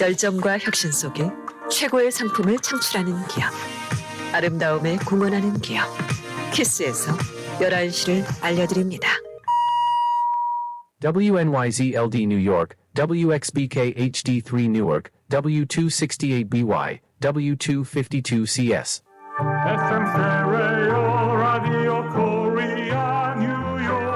열정과 혁신 속에 최고의 상품을 창출하는 기업. 아름다움에 공헌하는 기업. 키스에서 11시를 알려드립니다. WNYZ-LD New York, WXBK HD3 Newark, W268BY, W252CS. FM 스테레오 라디오 코리아 뉴욕.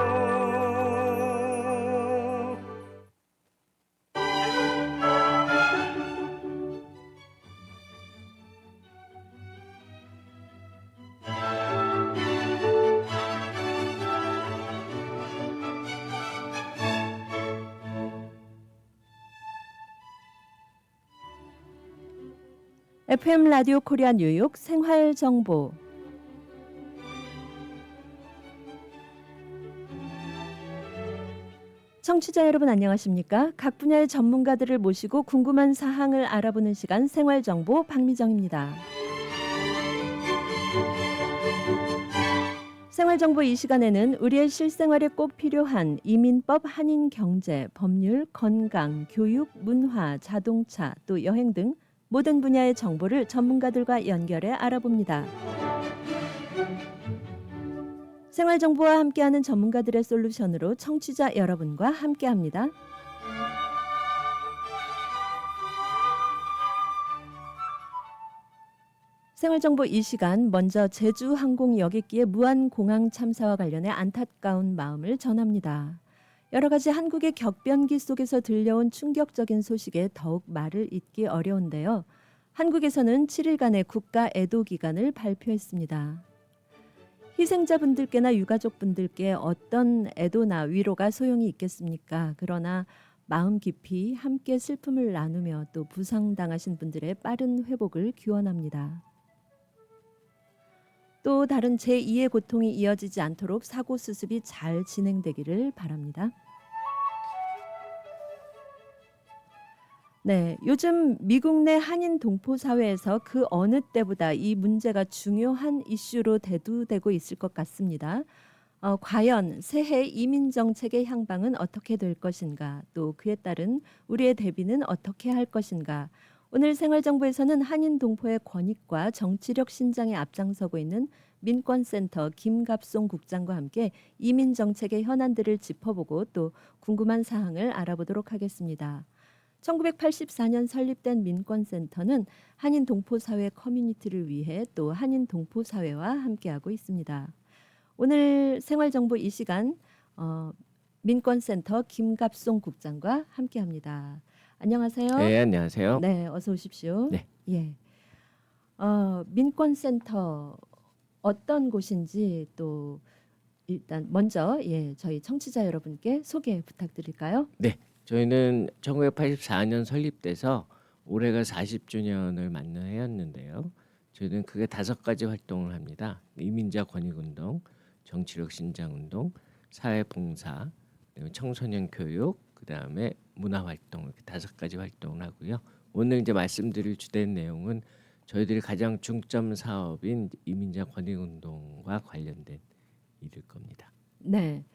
FM 라디오 코리아 뉴욕 생활 정보. 청취자 여러분 안녕하십니까? 각 분야의 전문가들을 모시고 궁금한 사항을 알아보는 시간 생활 정보 박미정입니다. 생활 정보 이 시간에는 우리의 실생활에 꼭 필요한 이민법, 한인 경제, 법률, 건강, 교육, 문화, 자동차, 또 여행 등 모든 분야의 정보를 전문가들과 연결해 알아봅니다. 생활정보와 함께하는 전문가들의 솔루션으로 청취자 여러분과 함께합니다. 생활정보 이 시간 먼저 제주항공 여객기의 무한공항 참사와 관련해 안타까운 마음을 전합니다. 여러 가지 한국의 격변기 속에서 들려온 충격적인 소식에 더욱 말을 잇기 어려운데요. 한국에서는 7일간의 국가 애도 기간을 발표했습니다. 희생자분들께나 유가족분들께 어떤 애도나 위로가 소용이 있겠습니까? 그러나 마음 깊이 함께 슬픔을 나누며 또 부상당하신 분들의 빠른 회복을 기원합니다. 또 다른 제2의 고통이 이어지지 않도록 사고 수습이 잘 진행되기를 바랍니다. 네, 요즘 미국 내 한인 동포 사회에서 그 어느 때보다 이 문제가 중요한 이슈로 대두되고 있을 것 같습니다. 과연 새해 이민 정책의 향방은 어떻게 될 것인가, 또 그에 따른 우리의 대비는 어떻게 할 것인가. 오늘 생활정보에서는 한인 동포의 권익과 정치력 신장에 앞장서고 있는 민권센터 김갑송 국장과 함께 이민 정책의 현안들을 짚어보고 또 궁금한 사항을 알아보도록 하겠습니다. 1984년 설립된 민권센터는 한인 동포사회 커뮤니티를 위해 또 한인 동포사회와 함께하고 있습니다. 오늘 생활정보 이 시간 민권센터 김갑송 국장과 함께합니다. 안녕하세요. 네, 안녕하세요. 네, 어서 오십시오. 네. 예. 민권센터 어떤 곳인지 또 일단 먼저 저희 청취자 여러분께 소개 부탁드릴까요? 네, 저희는 1984년 설립돼서 올해가 40주년을 맞는 해였는데요. 저희는 크게 5가지 활동을 합니다. 이민자 권익운동, 정치력 신장운동, 사회봉사, 청소년 교육, 그다음에 문화활동 이렇게 5가지 활동을 하고요. 오늘 이제 말씀드릴 주된 내용은 저희들이 가장 중점 사업인 이민자 권익운동과 관련된 일일 겁니다. 네.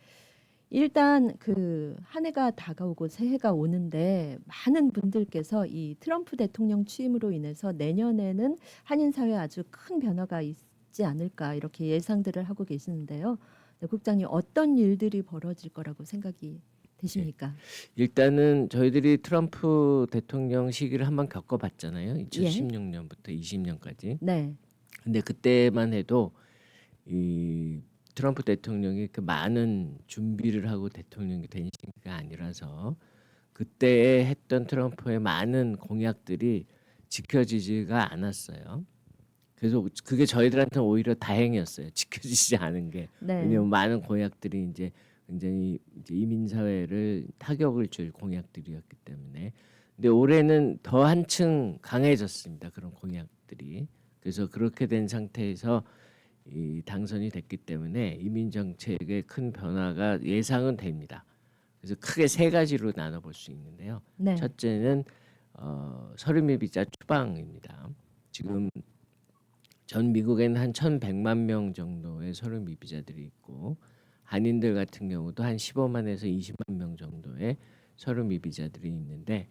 일단 그 한 해가 다가오고 새해가 오는데 많은 분들께서 이 트럼프 대통령 취임으로 인해서 내년에는 한인 사회에 아주 큰 변화가 있지 않을까 이렇게 예상들을 하고 계시는데요. 네, 국장님 어떤 일들이 벌어질 거라고 생각이 되십니까? 일단은 저희들이 트럼프 대통령 시기를 한번 겪어봤잖아요. 2016년부터 20년까지. 네. 근데 그때만 해도 이 트럼프 대통령이 그 많은 준비를 하고 대통령이 된 시기가 아니라서 그때 했던 트럼프의 많은 공약들이 지켜지지가 않았어요. 그래서 그게 저희들한테는 오히려 다행이었어요. 지켜지지 않은 게. 네. 왜냐하면 많은 공약들이 이제 굉장히 이제 이민 사회를 타격을 줄 공약들이었기 때문에. 근데 올해는 더 한층 강해졌습니다. 그런 공약들이. 그래서 그렇게 된 상태에서 이 당선이 됐기 때문에 이민 정책에 큰 변화가 예상은 됩니다. 그래서 크게 3가지로 나눠볼 수 있는데요. 네. 첫째는 서류미 비자 추방입니다. 지금 전 미국에는 한 1,100만 명 정도의 서류미 비자들이 있고 한인들 같은 경우도 한 15만에서 20만 명 정도의 서류미 비자들이 있는데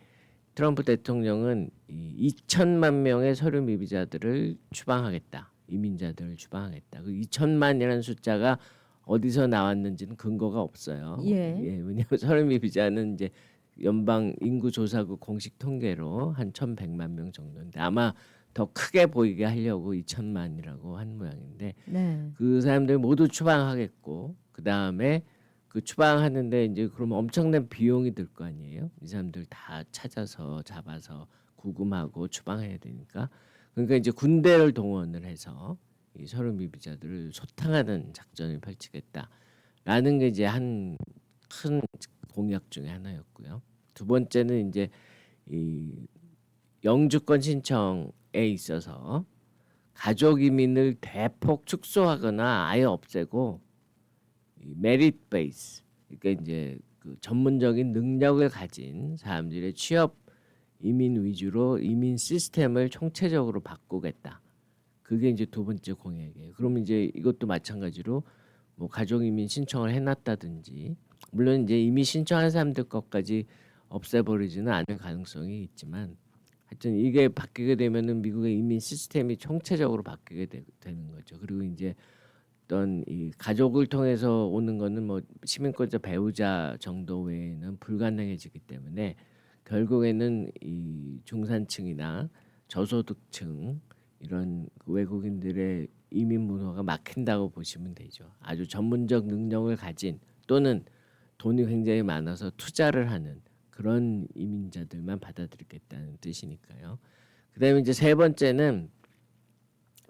트럼프 대통령은 이 2천만 명의 서류 미비자들을 추방하겠다. 이민자들을 추방하겠다. 그 2천만이라는 숫자가 어디서 나왔는지는 근거가 없어요. 예. 왜냐하면 서류 미비자는 이제 연방 인구조사국 공식 통계로 한 1,100만 명 정도인데 아마 더 크게 보이게 하려고 2천만이라고 한 모양인데 네. 그 사람들 모두 추방하겠고 그 다음에 그 추방하는데 이제 그러면 엄청난 비용이 들 거 아니에요? 이 사람들 다 찾아서 잡아서 구금하고 추방해야 되니까 그러니까 이제 군대를 동원을 해서 이 서류 미비자들을 소탕하는 작전을 펼치겠다라는 게 이제 한 큰 공약 중에 하나였고요. 두 번째는 이제 이 영주권 신청에 있어서 가족 이민을 대폭 축소하거나 아예 없애고 이 메리트 베이스 그러니까 이제 그 전문적인 능력을 가진 사람들의 취업 이민 위주로 이민 시스템을 총체적으로 바꾸겠다. 그게 이제 두 번째 공약이에요. 그러면 이제 이것도 마찬가지로 뭐 가족 이민 신청을 해놨다든지 물론 이제 이미 신청한 사람들 것까지 없애버리지는 않을 가능성이 있지만 하여튼 이게 바뀌게 되면은 미국의 이민 시스템이 총체적으로 바뀌게 되는 거죠. 그리고 이제 어떤 이 가족을 통해서 오는 거는 뭐 시민권자 배우자 정도 외에는 불가능해지기 때문에 결국에는 이 중산층이나 저소득층 이런 그 외국인들의 이민 문화가 막힌다고 보시면 되죠. 아주 전문적 능력을 가진 또는 돈이 굉장히 많아서 투자를 하는 그런 이민자들만 받아들이겠다는 뜻이니까요. 그다음에 이제 세 번째는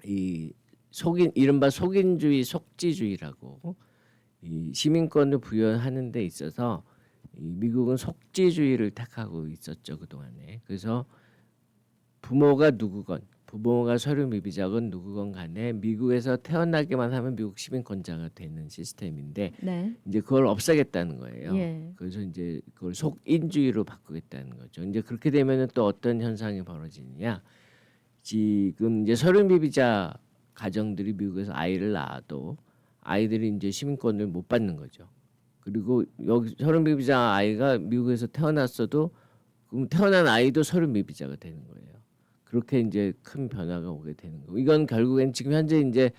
이 이른바 속인주의, 속지주의라고 이 시민권을 부여하는 데 있어서 이 미국은 속지주의를 택하고 있었죠 그동안에. 그래서 부모가 누구건 부모가 서류 미비자건 누구건 간에 미국에서 태어나기만 하면 미국 시민권자가 되는 시스템인데 네. 이제 그걸 없애겠다는 거예요. 예. 그래서 이제 그걸 속인주의로 바꾸겠다는 거죠. 이제 그렇게 되면은 또 어떤 현상이 벌어지느냐? 지금 이제 서류 미비자 가정들이 미국에서 아이를 낳아도 아이들이 이제 시민권을 못 받는 거죠. 그리고 여기 서류 미비자 아이가 미국에서 태어났어도 그럼 태어난 아이도 서류 미비자가 되는 거예요. 그렇게 이제 큰 변화가 오게 되는 거. 이건 결국엔 지금 현재 이제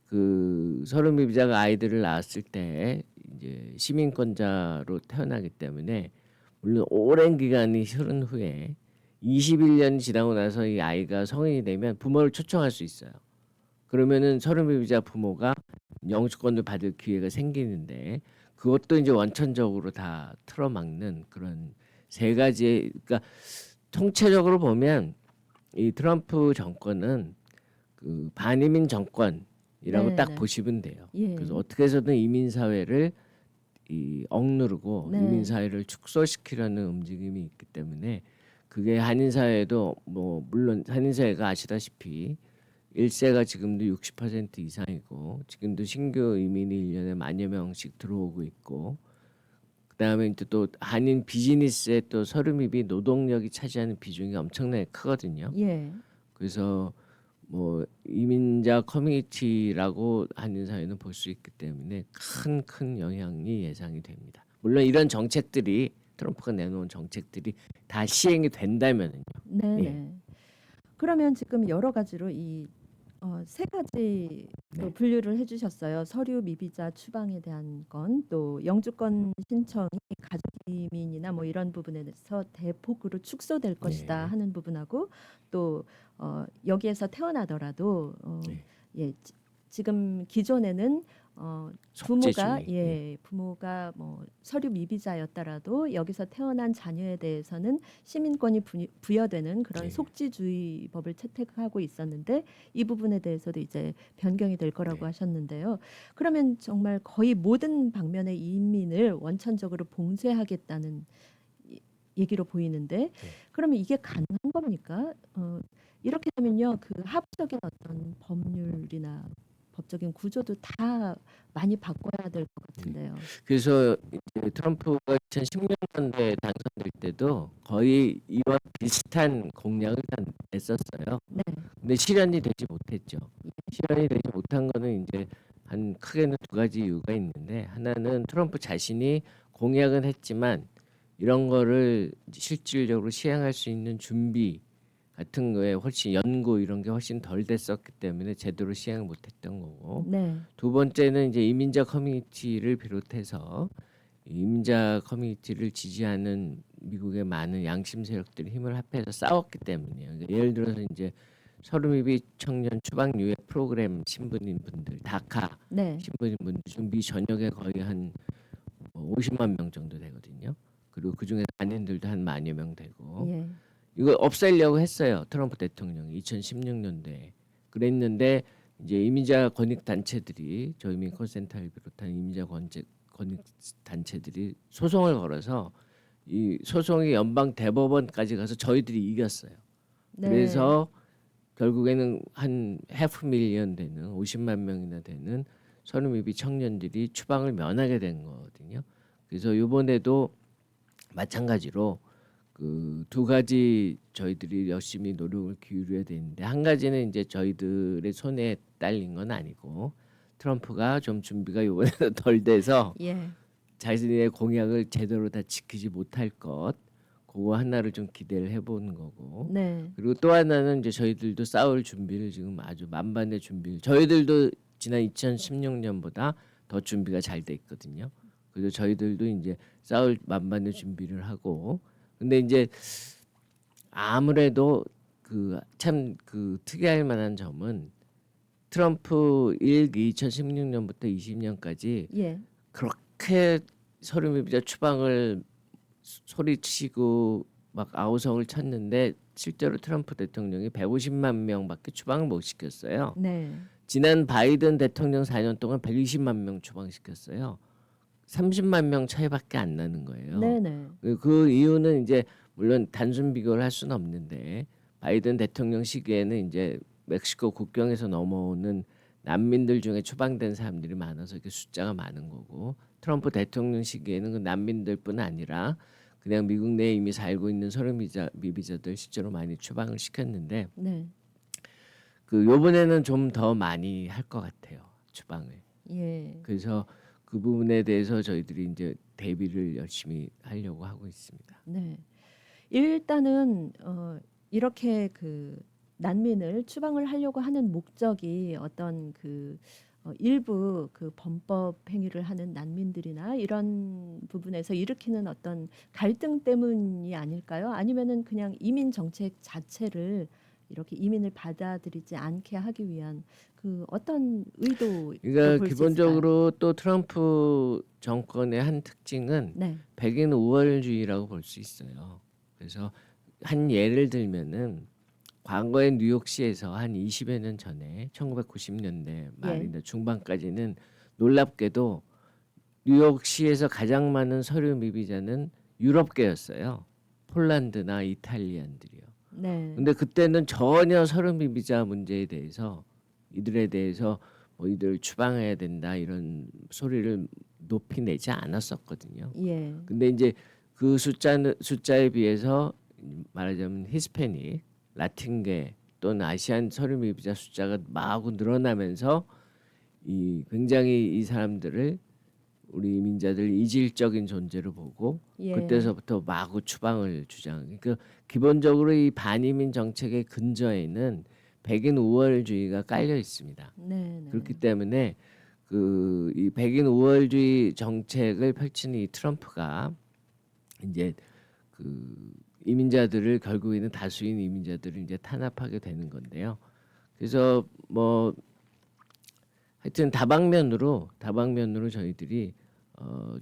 그 서류 미비자가 아이들을 낳았을 때 이제 시민권자로 태어나기 때문에 물론 오랜 기간이 흐른 후에 21년이 지나고 나서 이 아이가 성인이 되면 부모를 초청할 수 있어요. 그러면은 서류 미비자 부모가 영주권을 받을 기회가 생기는데 그것도 이제 원천적으로 다 틀어막는 그런 세 가지의 그러니까 총체적으로 보면 이 트럼프 정권은 그 반이민 정권이라고 딱 네. 보시면 돼요. 예. 그래서 어떻게 해서든 이민 사회를 이 억누르고 네. 이민 사회를 축소시키려는 움직임이 있기 때문에 그게 한인 사회도 뭐 물론 한인 사회가 아시다시피 1세가 지금도 60% 이상이고 지금도 신규 이민이 1년에 10,000여 명씩 들어오고 있고 그다음에 이제 또 한인 비즈니스의 또 서류 미비 노동력이 차지하는 비중이 엄청나게 크거든요. 예. 그래서 뭐 이민자 커뮤니티라고 한인 사회는 볼 수 있기 때문에 큰 영향이 예상이 됩니다. 물론 이런 정책들이 트럼프가 내놓은 정책들이 다 시행이 된다면은요. 네. 예. 네. 그러면 지금 여러 가지로 이 세 가지 또 네. 분류를 해주셨어요. 서류 미비자 추방에 대한 건, 또 영주권 신청이 가족 이민이나 뭐 이런 부분에서 대폭으로 축소될 것이다 네. 하는 부분하고, 또 여기에서 태어나더라도 네. 예, 지금 기존에는 부모가 속죄주의. 부모가 뭐 서류 미비자였더라도 여기서 태어난 자녀에 대해서는 시민권이 부여되는 그런 네. 속지주의법을 채택하고 있었는데 이 부분에 대해서도 이제 변경이 될 거라고 네. 하셨는데요. 그러면 정말 거의 모든 방면의 이민을 원천적으로 봉쇄하겠다는 얘기로 보이는데, 네. 그러면 이게 가능한 겁니까? 이렇게 되면요, 그 하부적인 어떤 법률이나 법적인 구조도 다 많이 바꿔야 될 것 같은데요. 그래서 이제 트럼프가 2016년도에 당선될 때도 거의 이와 비슷한 공약을 다 냈었어요. 네, 근데 실현이 되지 못했죠. 실현이 되지 못한 거는 이제 한 크게는 두 가지 이유가 있는데 하나는 트럼프 자신이 공약은 했지만 이런 거를 실질적으로 시행할 수 있는 준비 같은 거에 훨씬 연구 이런 게 훨씬 덜 됐었기 때문에 제대로 시행을 못했던 거고 네. 두 번째는 이제 이민자 커뮤니티를 비롯해서 이민자 커뮤니티를 지지하는 미국의 많은 양심 세력들이 힘을 합해서 싸웠기 때문이에요. 그러니까 예를 들어서 이제 서름이비 청년 추방 유예 프로그램 신분인 분들, 다카 네. 신분인 분들 중 미 전역에 거의 한 50만 명 정도 되거든요. 그리고 그 중에 단인들도 한 만여 명 되고 예. 이거 없애려고 했어요. 트럼프 대통령이 2016년도에 그랬는데 이제 이민자 권익 단체들이 저이민 콘센터를 비롯한 이민자 권익 단체들이 소송을 걸어서 이 소송이 연방 대법원까지 가서 저희들이 이겼어요. 네. 그래서 결국에는 한 500,000 되는 50만 명이나 되는 서름이비 청년들이 추방을 면하게 된 거거든요. 그래서 이번에도 마찬가지로 그 두 가지 저희들이 열심히 노력을 기울여야 되는데 한 가지는 이제 저희들의 손에 딸린 건 아니고 트럼프가 좀 준비가 이번에도 덜 돼서 예. 자신의 공약을 제대로 다 지키지 못할 것 그거 하나를 좀 기대를 해보는 거고 네. 그리고 또 하나는 이제 저희들도 싸울 준비를 지금 아주 만반의 준비를 저희들도 지난 2016년보다 더 준비가 잘 돼 있거든요. 그래서 저희들도 이제 싸울 만반의 준비를 하고 근데 이제 아무래도 그 참 그 특이할 만한 점은 트럼프 2016년부터 20년까지 예. 그렇게 서름이비자 추방을 소리치고 막 아우성을 쳤는데 실제로 트럼프 대통령이 150만 명밖에 추방을 못 시켰어요. 네. 지난 바이든 대통령 4년 동안 120만 명 추방시켰어요. 30만 명 차이밖에 안 나는 거예요. 네네. 그 이유는 이제 물론 단순 비교를 할 수는 없는데 바이든 대통령 시기에는 이제 멕시코 국경에서 넘어오는 난민들 중에 추방된 사람들이 많아서 이렇게 숫자가 많은 거고 트럼프 대통령 시기에는 그 난민들뿐 아니라 그냥 미국 내에 이미 살고 있는 서름미비자들 실제로 많이 추방을 시켰는데 네. 그 요번에는 좀 더 많이 할 것 같아요 추방을. 예. 그래서 그 부분에 대해서 저희들이 이제 대비를 열심히 하려고 하고 있습니다. 네. 일단은 이렇게 그 난민을 추방을 하려고 하는 목적이 어떤 그 일부 그 범법 행위를 하는 난민들이나 이런 부분에서 일으키는 어떤 갈등 때문이 아닐까요? 아니면은 그냥 이민 정책 자체를 이렇게 이민을 받아들이지 않게 하기 위한 그 어떤 의도? 그러니까 기본적으로 또 트럼프 정권의 한 특징은 네. 백인 우월주의라고 볼 수 있어요. 그래서 한 예를 들면은 과거에 뉴욕시에서 한 20여 년 전에 1990년대 말이나 중반까지는 놀랍게도 뉴욕시에서 가장 많은 서류 미비자는 유럽계였어요. 폴란드나 이탈리안들이요. 네. 근데 그때는 전혀 서류 미비자 문제에 대해서 이들에 대해서 뭐 이들 추방해야 된다 이런 소리를 높이 내지 않았었거든요. 예. 근데 이제 그 숫자에 비해서 말하자면 히스패닉, 라틴계 또는 아시안 서류 미비자 숫자가 마구 늘어나면서 이 굉장히 이 사람들을 우리 이민자들 이질적인 존재로 보고 예. 그때서부터 마구 추방을 주장. 그러니까 기본적으로 이 반이민 정책의 근저에는 백인 우월주의가 깔려 있습니다. 네. 네. 그렇기 때문에 그 이 백인 우월주의 정책을 펼치는 이 트럼프가 이제 그 이민자들을 결국에는 다수인 이민자들을 이제 탄압하게 되는 건데요. 그래서 뭐 하여튼 다방면으로 저희들이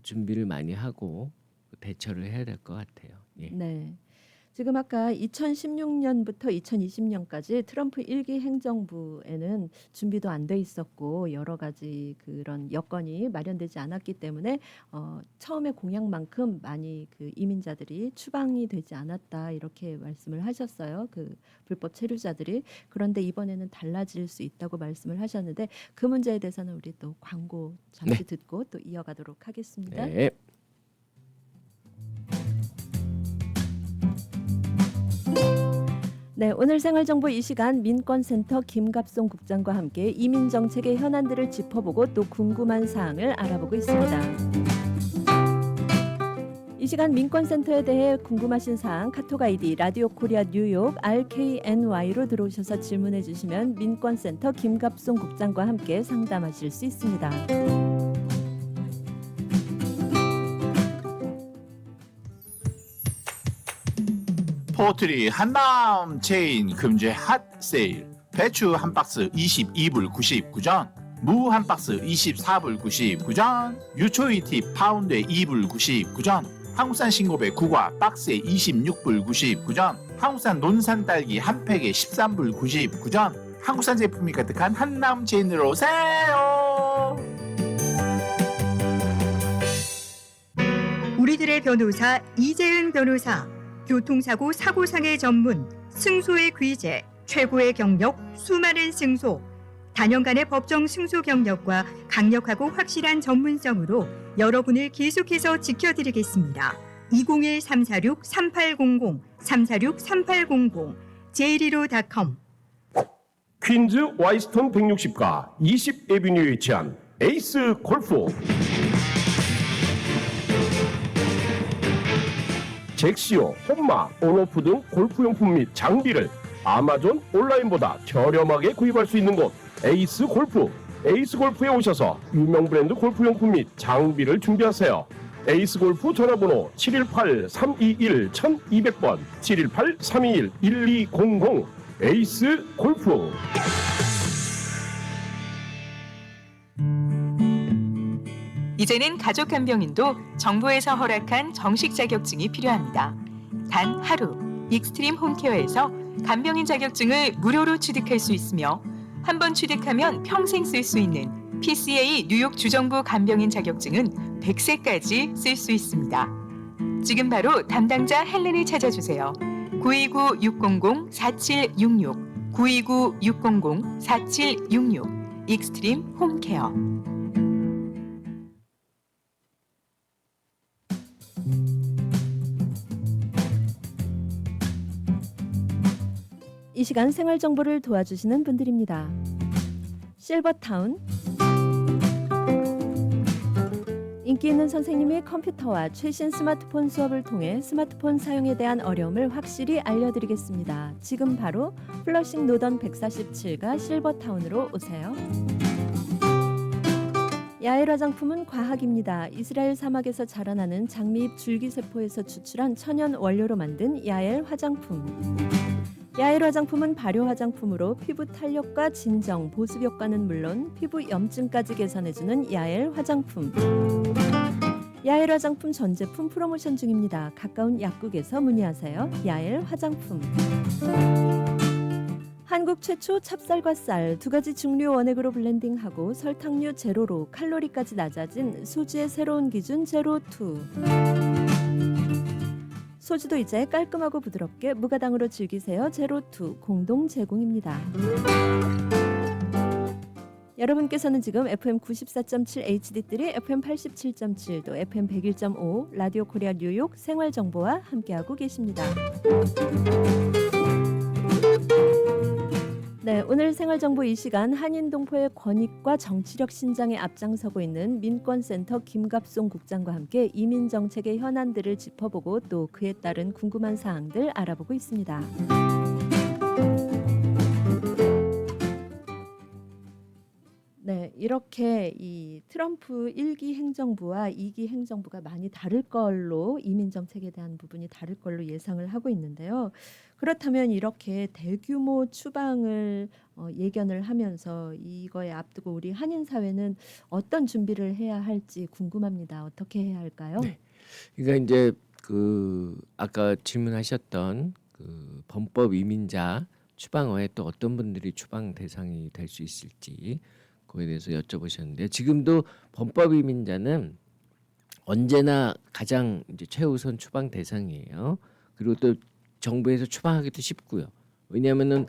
준비를 많이 하고 대처를 해야 될 것 같아요. 예. 네. 지금 아까 2016년부터 2020년까지 트럼프 1기 행정부에는 준비도 안 돼 있었고 여러 가지 그런 여건이 마련되지 않았기 때문에 처음에 공약만큼 많이 그 이민자들이 추방이 되지 않았다 이렇게 말씀을 하셨어요. 그 불법 체류자들이. 그런데 이번에는 달라질 수 있다고 말씀을 하셨는데 그 문제에 대해서는 우리 또 광고 잠시 듣고 또 이어가도록 하겠습니다. 네. 네, 오늘 생활정보 이 시간 민권센터 김갑송 국장과 함께 이민 정책의 현안들을 짚어보고 또 궁금한 사항을 알아보고 있습니다. 이 시간 민권센터에 대해 궁금하신 사항 카톡 아이디 라디오 코리아 뉴욕 RKNY로 들어오셔서 질문해 주시면 민권센터 김갑송 국장과 함께 상담하실 수 있습니다. 포트리 한남 체인 금제 핫 세일. 배추 한 박스 22불 99전, 무 한 박스 24불 99전, 유초이 팁 파운드에 2불 99전, 한국산 싱고베 국화 박스에 26불 99전, 한국산 논산 딸기 한 팩에 13불 99전, 한국산 제품이 가득한 한남 체인으로 오세요. 우리들의 변호사 이재은 변호사, 교통사고 사고상해 전문, 승소의 귀재, 최고의 경력, 수많은 승소, 단연간의 법정 승소 경력과 강력하고 확실한 전문성으로 여러분을 계속해서 지켜드리겠습니다. 201-346-3800, 346-3800, j125.com. 퀸즈 와이스턴 160가 20 에비뉴에 위치한 에이스 골프. 잭시오, 홈마, 온오프 등 골프용품 및 장비를 아마존 온라인보다 저렴하게 구입할 수 있는 곳 에이스 골프. 에이스 골프에 오셔서 유명 브랜드 골프용품 및 장비를 준비하세요. 에이스 골프 전화번호 718-321-1200번 718-321-1200 에이스 골프. 이제는 가족 간병인도 정부에서 허락한 정식 자격증이 필요합니다. 단 하루 익스트림 홈케어에서 간병인 자격증을 무료로 취득할 수 있으며 한 번 취득하면 평생 쓸 수 있는 PCA 뉴욕 주정부 간병인 자격증은 100세까지 쓸 수 있습니다. 지금 바로 담당자 헬렌을 찾아주세요. 929-600-4766 929-600-4766 익스트림 홈케어. 이 시간 생활 정보를 도와주시는 분들입니다. 실버타운, 인기 있는 선생님이 컴퓨터와 최신 스마트폰 수업을 통해 스마트폰 사용에 대한 어려움을 확실히 알려드리겠습니다. 지금 바로 플러싱 노던 147가 실버타운으로 오세요. 야엘 화장품은 과학입니다. 이스라엘 사막에서 자라나는 장미잎 줄기세포에서 추출한 천연 원료로 만든 야엘 화장품. 야엘 화장품은 발효 화장품으로 피부 탄력과 진정, 보습 효과는 물론 피부 염증까지 개선해주는 야엘 화장품. 야엘 화장품 전 제품 프로모션 중입니다. 가까운 약국에서 문의하세요. 야엘 화장품. 한국 최초 찹쌀과 쌀 두 가지 증류 원액으로 블렌딩하고 설탕류 제로로 칼로리까지 낮아진 소주의 새로운 기준 제로2. 소주도 이제 깔끔하고 부드럽게 무가당으로 즐기세요. 제로2 공동 제공입니다. 여러분께서는 지금 FM 94.7 HD3, FM 87.7, 또 FM 101.5 라디오 코리아 뉴욕 생활정보와 함께하고 계십니다. 네, 오늘 생활정보 이 시간 한인동포의 권익과 정치력 신장에 앞장서고 있는 민권센터 김갑송 국장과 함께 이민정책의 현안들을 짚어보고 또 그에 따른 궁금한 사항들 알아보고 있습니다. 네, 이렇게 이 트럼프 1기 행정부와 2기 행정부가 많이 다를 걸로 이민정책에 대한 부분이 다를 걸로 예상을 하고 있는데요. 그렇다면 이렇게 대규모 추방을 예견을 하면서 이거에 앞두고 우리 한인 사회는 어떤 준비를 해야 할지 궁금합니다. 어떻게 해야 할까요? 네. 그러니까 이제 그 아까 질문하셨던 그 범법 이민자 추방어에 또 어떤 분들이 추방 대상이 될 수 있을지 그거에 대해서 여쭤보셨는데 지금도 범법 이민자는 언제나 가장 이제 최우선 추방 대상이에요. 그리고 또 정부에서 추방하기도 쉽고요. 왜냐하면은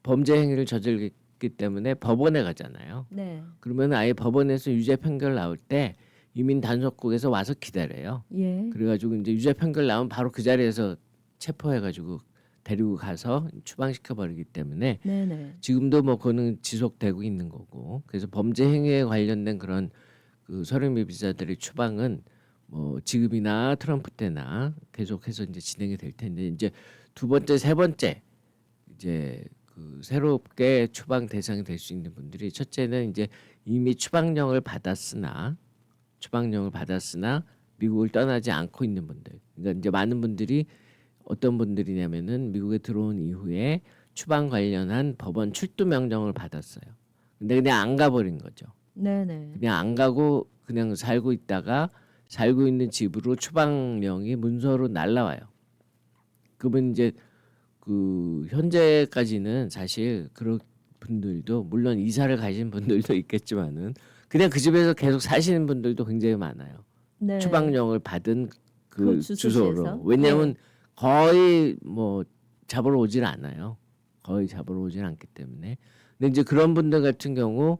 범죄 행위를 저질렀기 때문에 법원에 가잖아요. 네. 그러면 아예 법원에서 유죄 판결 나올 때 이민 단속국에서 와서 기다려요. 예. 그래가지고 이제 유죄 판결 나오면 바로 그 자리에서 체포해가지고 데리고 가서 추방시켜 버리기 때문에 네네. 지금도 뭐 그거는 지속되고 있는 거고 그래서 범죄 행위에 관련된 그런 그 서류 미비자들의 추방은 뭐 지금이나 트럼프 때나 계속해서 이제 진행이 될 텐데 이제 두 번째, 세 번째 이제 그 새롭게 추방 대상이 될 수 있는 분들이 첫째는 이제 이미 추방령을 받았으나 미국을 떠나지 않고 있는 분들. 그러니까 이제 많은 분들이 어떤 분들이냐면은 미국에 들어온 이후에 추방 관련한 법원 출두 명령을 받았어요. 근데 그냥 안 가버린 거죠. 네네. 그냥 안 가고 그냥 살고 있다가 살고 있는 집으로 추방령이 문서로 날라와요. 그분 이제 그 현재까지는 사실 그런 분들도 물론 이사를 가신 분들도 있겠지만은 그냥 그 집에서 계속 사시는 분들도 굉장히 많아요. 네. 추방령을 받은 그 그 주소지에서? 주소로. 왜냐하면 네. 거의 뭐 잡으러 오질 않아요. 거의 잡으러 오질 않기 때문에. 근데 이제 그런 분들 같은 경우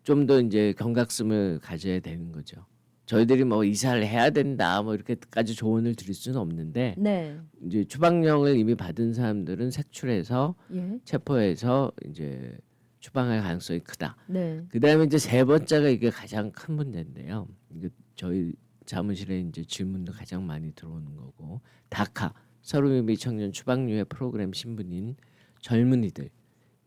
좀 더 이제 경각심을 가져야 되는 거죠. 저희들이 뭐 이사를 해야 된다 뭐 이렇게까지 조언을 드릴 수는 없는데 네. 이제 추방령을 이미 받은 사람들은 색출해서 예. 체포해서 이제 추방할 가능성이 크다. 네. 그다음에 이제 세 번째가 이게 가장 큰 문제인데요. 이게 저희 사무실에 이제 질문도 가장 많이 들어오는 거고 다카 서름이비 청년 추방유예 프로그램 신분인 젊은이들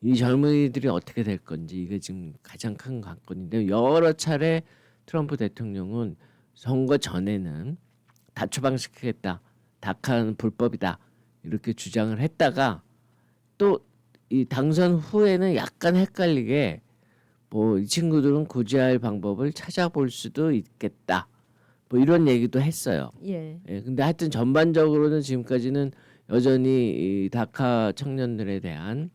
이 젊은이들이 어떻게 될 건지 이게 지금 가장 큰 관건인데 여러 차례 트럼프 대통령은 선거 전에는 다 추방시키겠다. 다카는 불법이다. 이렇게 주장을 했다가 또 이 당선 후에는 약간 헷갈리게 뭐 이 친구들은 구제할 방법을 찾아볼 수도 있겠다. 뭐 이런 얘기도 했어요. 예. 예, 근데 하여튼 전반적으로는 지금까지는 여전히 이 다카 청년들에 대한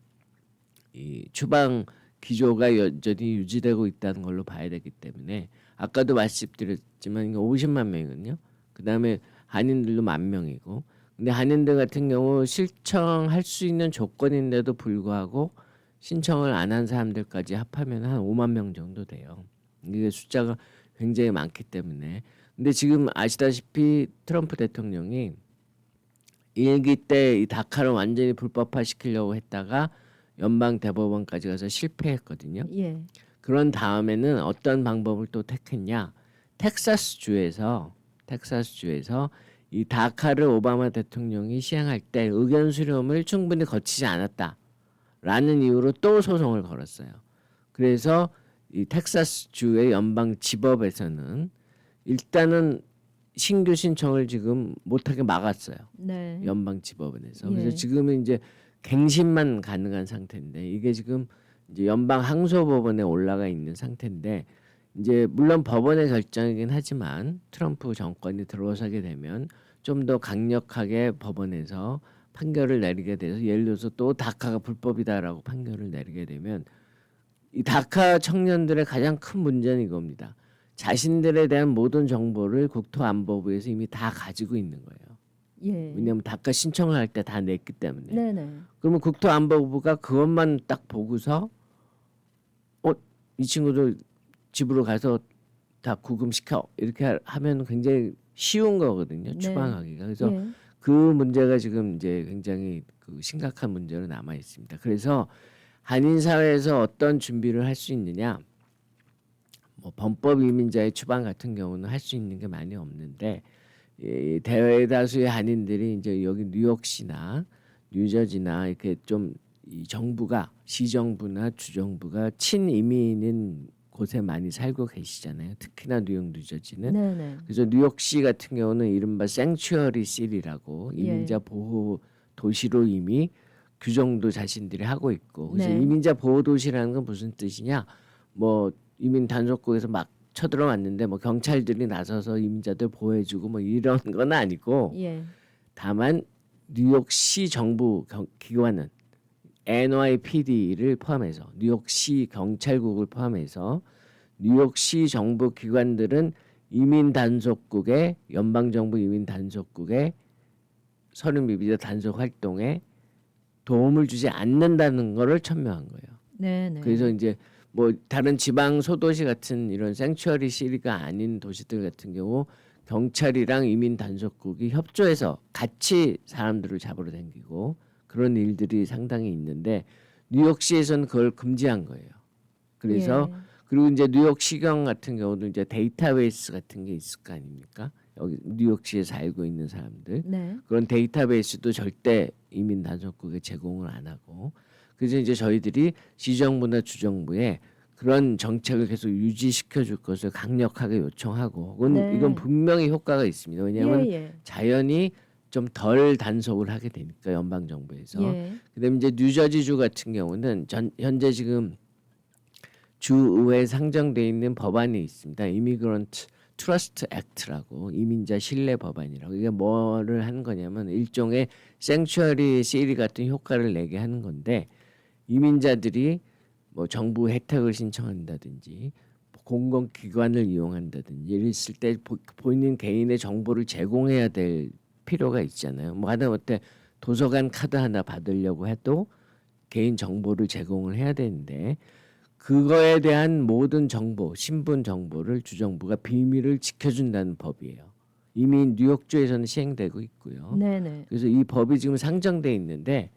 이 추방 기조가 여전히 유지되고 있다는 걸로 봐야 되기 때문에 아까도 말씀드렸지만 이게 50만 명이거든요. 그다음에 한인들도 10,000명이고 근데 한인들 같은 경우 신청할 수 있는 조건인데도 불구하고 신청을 안 한 사람들까지 합하면 한 5만 명 정도 돼요. 이게 숫자가 굉장히 많기 때문에 근데 지금 아시다시피 트럼프 대통령이 일기 때 이 다카를 완전히 불법화 시키려고 했다가 연방 대법원까지 가서 실패했거든요. 예. 그런 다음에는 어떤 방법을 또 택했냐? 텍사스 주에서 이 다카를 오바마 대통령이 시행할 때 의견 수렴을 충분히 거치지 않았다라는 이유로 또 소송을 걸었어요. 그래서 이 텍사스 주의 연방 지법에서는 일단은 신규 신청을 지금 못하게 막았어요. 네. 연방 지법원에서. 예. 그래서 지금은 이제 갱신만 가능한 상태인데 이게 지금 이제 연방 항소법원에 올라가 있는 상태인데 이제 물론 법원의 결정이긴 하지만 트럼프 정권이 들어서게 되면 좀 더 강력하게 법원에서 판결을 내리게 돼서 예를 들어서 또 다카가 불법이다라고 판결을 내리게 되면 이 다카 청년들의 가장 큰 문제는 이겁니다. 자신들에 대한 모든 정보를 국토안보부에서 이미 다 가지고 있는 거예요. 예. 왜냐하면 다카 신청을 할 때 다 냈기 때문에. 네네. 그러면 국토안보부가 그것만 딱 보고서 이 친구들 집으로 가서 다 구금시켜 이렇게 하면 굉장히 쉬운 거거든요. 네. 추방하기가. 그래서 예. 그 문제가 지금 이제 굉장히 그 심각한 문제로 남아 있습니다. 그래서 한인 사회에서 어떤 준비를 할 수 있느냐? 뭐 범법 이민자의 추방 같은 경우는 할 수 있는 게 많이 없는데 이 대다수의 한인들이 이제 여기 뉴욕시나 뉴저지나 이렇게 좀 이 정부가 시정부나 주정부가 친이민인 곳에 많이 살고 계시잖아요. 특히나 뉴욕, 뉴저지는. 네네. 그래서 뉴욕시 같은 경우는 이른바 생츄어리 시리라고 예. 이민자 보호 도시로 이미 규정도 자신들이 하고 있고 그래서 네. 이민자 보호 도시라는 건 무슨 뜻이냐? 뭐 이민 단속국에서 막 쳐들어왔는데 뭐 경찰들이 나서서 이민자들 보호해주고 뭐 이런 건 아니고 예. 다만 뉴욕시 정부 기관은 NYPD를 포함해서 뉴욕시 경찰국을 포함해서 뉴욕시 정부 기관들은 이민 단속국의 연방정부 이민 단속국의 서류 미비자 단속 활동에 도움을 주지 않는다는 거를 천명한 거예요. 네네. 그래서 이제 뭐 다른 지방 소도시 같은 이런 생츄어리 시리가 아닌 도시들 같은 경우 경찰이랑 이민 단속국이 협조해서 같이 사람들을 잡으러 다니고 그런 일들이 상당히 있는데 뉴욕시에서는 그걸 금지한 거예요. 그래서 예. 그리고 이제 뉴욕 시경 같은 경우도 이제 데이터베이스 같은 게 있을 거 아닙니까? 여기 뉴욕시에서 알고 있는 사람들 네. 그런 데이터베이스도 절대 이민 단속국에 제공을 안 하고 그래서 이제 저희들이 시정부나 주정부에 그런 정책을 계속 유지시켜 줄 것을 강력하게 요청하고 네. 이건 분명히 효과가 있습니다. 왜냐하면 예. 자연히 좀 덜 단속을 하게 되니까 연방 정부에서. 예. 그다음에 이제 뉴저지주 같은 경우는 현재 지금 주의회에 상정돼 있는 법안이 있습니다. 이미그런트 트러스트 액트라고 이민자 신뢰 법안이라고 이게 뭐를 하는 거냐면 일종의 생츄어리 시리 같은 효과를 내게 하는 건데 이민자들이 뭐 정부 혜택을 신청한다든지 공공기관을 이용한다든지 이랬을 때 본인 개인의 정보를 제공해야 될 필요가 있잖아요. 뭐 하다못해 도서관 카드 하나 받으려고 해도 개인 정보를 제공을 해야 되는데 그거에 대한 모든 정보, 신분 정보를 주정부가 비밀을 지켜준다는 법이에요. 이미 뉴욕주에서는 시행되고 있고요. 네네. 그래서 이 법이 지금 상정돼 있는데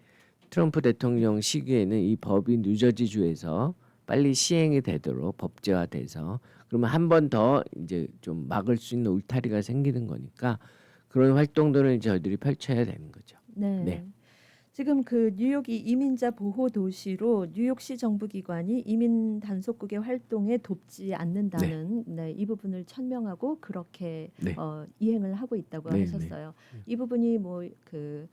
트럼프 대통령 시기에는 이 법이 뉴저지주에서 빨리 시행이 되도록 법제화돼서 그러면 한 번 더 이제 좀 막을 수 있는 울타리가 생기는 거니까 그런 활동들을 저희들이 펼쳐야 되는 거죠. 네. 네. 지금 그 뉴욕이 이민자 보호 도시로 뉴욕시 정부기관이 이민 단속국의 활동에 돕지 않는다는 네, 이 부분을 천명하고 그렇게 네. 이행을 하고 있다고 네, 하셨어요. 이 부분이 뭐 그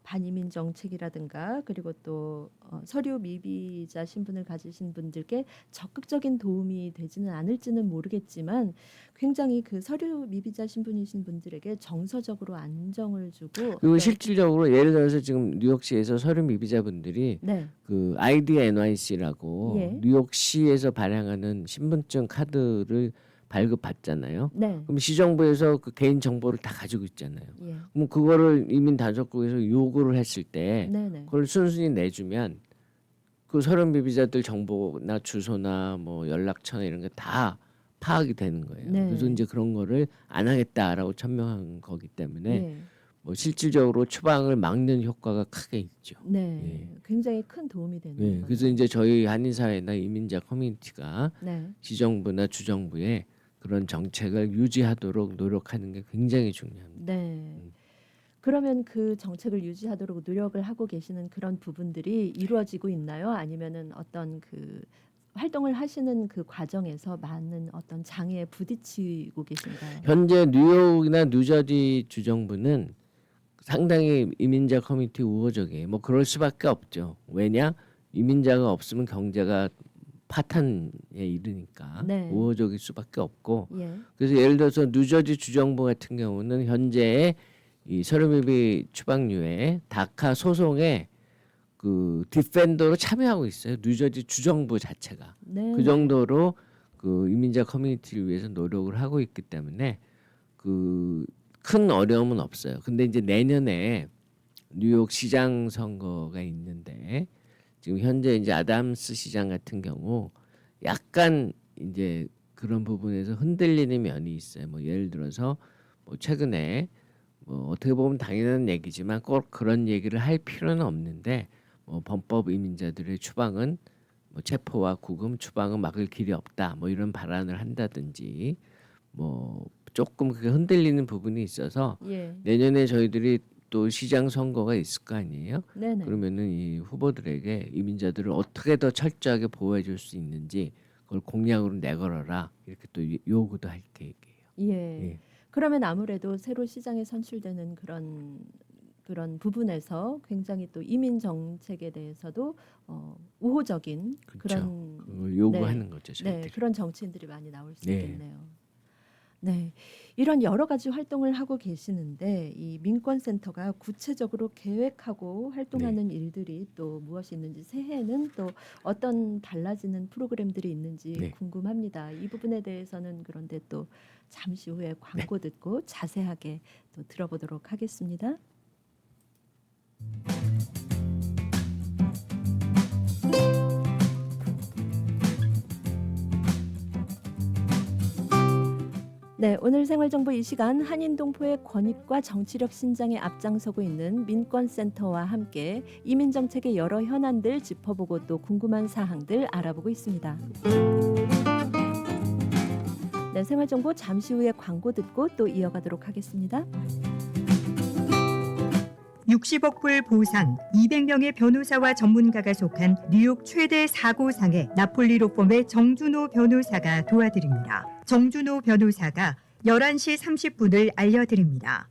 반이민 정책이라든가 그리고 또 서류 미비자 신분을 가지신 분들께 적극적인 도움이 되지는 않을지는 모르겠지만 굉장히 그 서류 미비자 신분이신 분들에게 정서적으로 안정을 주고 그리고 실질적으로 예를 들어서 지금 뉴욕시에서 서류 미비자분들이 네. 그 ID NYC라고 예. 뉴욕시에서 발행하는 신분증 카드를 발급받잖아요. 네. 그럼 시정부에서 그 개인 정보를 다 가지고 있잖아요. 예. 그럼 그거를 이민 단속국에서 요구를 했을 때 네네. 그걸 순순히 내주면 그 서류 미비자들 정보나 주소나 뭐 연락처나 이런 게 다 파악이 되는 거예요. 네. 그래서 이제 그런 거를 안 하겠다라고 천명한 거기 때문에 예. 뭐 실질적으로 추방을 막는 효과가 크게 있죠. 네. 굉장히 큰 도움이 되는 네, 거예요. 그래서 이제 저희 한인사회나 이민자 커뮤니티가 네. 지정부나 주정부에 그런 정책을 유지하도록 노력하는 게 굉장히 중요합니다. 네. 그러면 그 정책을 유지하도록 노력을 하고 계시는 그런 부분들이 이루어지고 있나요? 아니면은 어떤 그 활동을 하시는 그 과정에서 많은 어떤 장애에 부딪히고 계신가요? 현재 뉴욕이나 뉴저지 주정부는 상당히 이민자 커뮤니티 우호적이에요. 뭐 그럴 수밖에 없죠. 왜냐? 이민자가 없으면 경제가 파탄에 이르니까 네. 우호적일 수밖에 없고 예. 그래서 예를 들어서 뉴저지 주정부 같은 경우는 현재 이 서류미비 추방류의 다카 소송에 그 디펜더로 참여하고 있어요. 뉴저지 주정부 자체가 네. 그 정도로 그 이민자 커뮤니티를 위해서 노력을 하고 있기 때문에 그 큰 어려움은 없어요. 근데 이제 내년에 뉴욕 시장 선거가 있는데 지금 현재 이제 아담스 시장 같은 경우 약간 이제 그런 부분에서 흔들리는 면이 있어요. 뭐 예를 들어서 뭐 최근에 뭐 어떻게 보면 당연한 얘기지만 꼭 그런 얘기를 할 필요는 없는데 뭐 범법 이민자들의 추방은 뭐 체포와 구금 추방은 막을 길이 없다. 뭐 이런 발언을 한다든지 뭐 조금 그게 흔들리는 부분이 있어서 예. 내년에 저희들이 또 시장 선거가 있을 거 아니에요? 네네. 그러면은 이 후보들에게 이민자들을 어떻게 더 철저하게 보호해 줄 수 있는지 그걸 공약으로 내걸어라 이렇게 또 요구도 할 계획이에요. 예. 예. 그러면 아무래도 새로 시장에 선출되는 그런 부분에서 굉장히 또 이민 정책에 대해서도 우호적인 그렇죠. 그런 그걸 요구하는 거죠, 네, 저희들이. 그런 정치인들이 많이 나올 수 네. 있겠네요. 네, 이런 여러 가지 활동을 하고 계시는데 이 민권센터가 구체적으로 계획하고 활동하는 일들이 또 무엇이 있는지 새해에는 또 어떤 달라지는 프로그램들이 있는지 네. 궁금합니다. 이 부분에 대해서는 그런데 또 잠시 후에 광고 듣고 자세하게 또 들어보도록 하겠습니다. 네, 오늘 생활정보 이 시간 한인동포의 권익과 정치력 신장에 앞장서고 있는 민권센터와 함께 이민정책의 여러 현안들 짚어보고 또 궁금한 사항들 알아보고 있습니다. 네, 생활정보 잠시 후에 광고 듣고 또 이어가도록 하겠습니다. 60억 불 보상, 200명의 변호사와 전문가가 속한 뉴욕 최대 사고상의 나폴리 로펌의 정준호 변호사가 도와드립니다. 정준호 변호사가 11시 30분을 알려드립니다.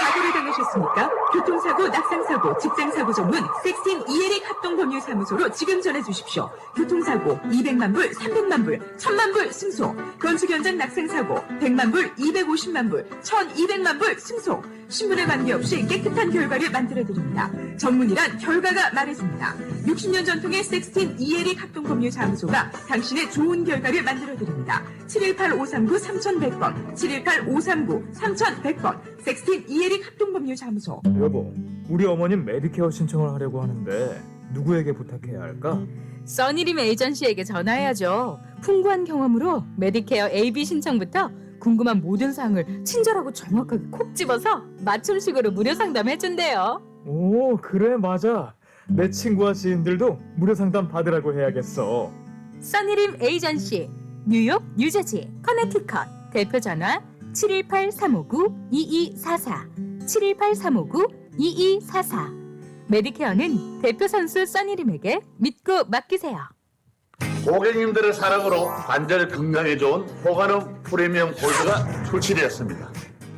사고를 당하셨습니까? 교통사고, 낙상사고, 직장사고 전문 섹스틴 이에릭 합동법률사무소로 지금 전해주십시오. 교통사고 200만 불, 300만 불, 1000만 불 승소. 건축 현장 낙상사고 100만 불, 250만 불, 1200만 불 승소. 신분에 관계없이 깨끗한 결과를 만들어드립니다. 전문이란 결과가 말해줍니다. 60년 전통의 섹스틴 이에릭 합동법률사무소가 당신의 좋은 결과를 만들어드립니다. 718-539-3100번, 718-539-3100번, 섹스틴 이에릭 합동법률사무소. 여보, 우리 어머님 메디케어 신청을 하려고 하는데 누구에게 부탁해야 할까? 써니림 에이전시에게 전화해야죠. 풍부한 경험으로 메디케어 AB 신청부터 궁금한 모든 사항을 친절하고 정확하게 콕 집어서 맞춤식으로 무료 상담해준대요. 오, 그래, 맞아. 내 친구와 지인들도 무료 상담 받으라고 해야겠어. 써니림 에이전시 뉴욕, 뉴저지, 커네티컷 대표 전화 718-359-2244 718-359-2244 메디케어는 대표 선수 써니림에게 믿고 맡기세요. 고객님들의 사랑으로 관절 건강에 좋은 호가는 프리미엄 골드가 출시되었습니다.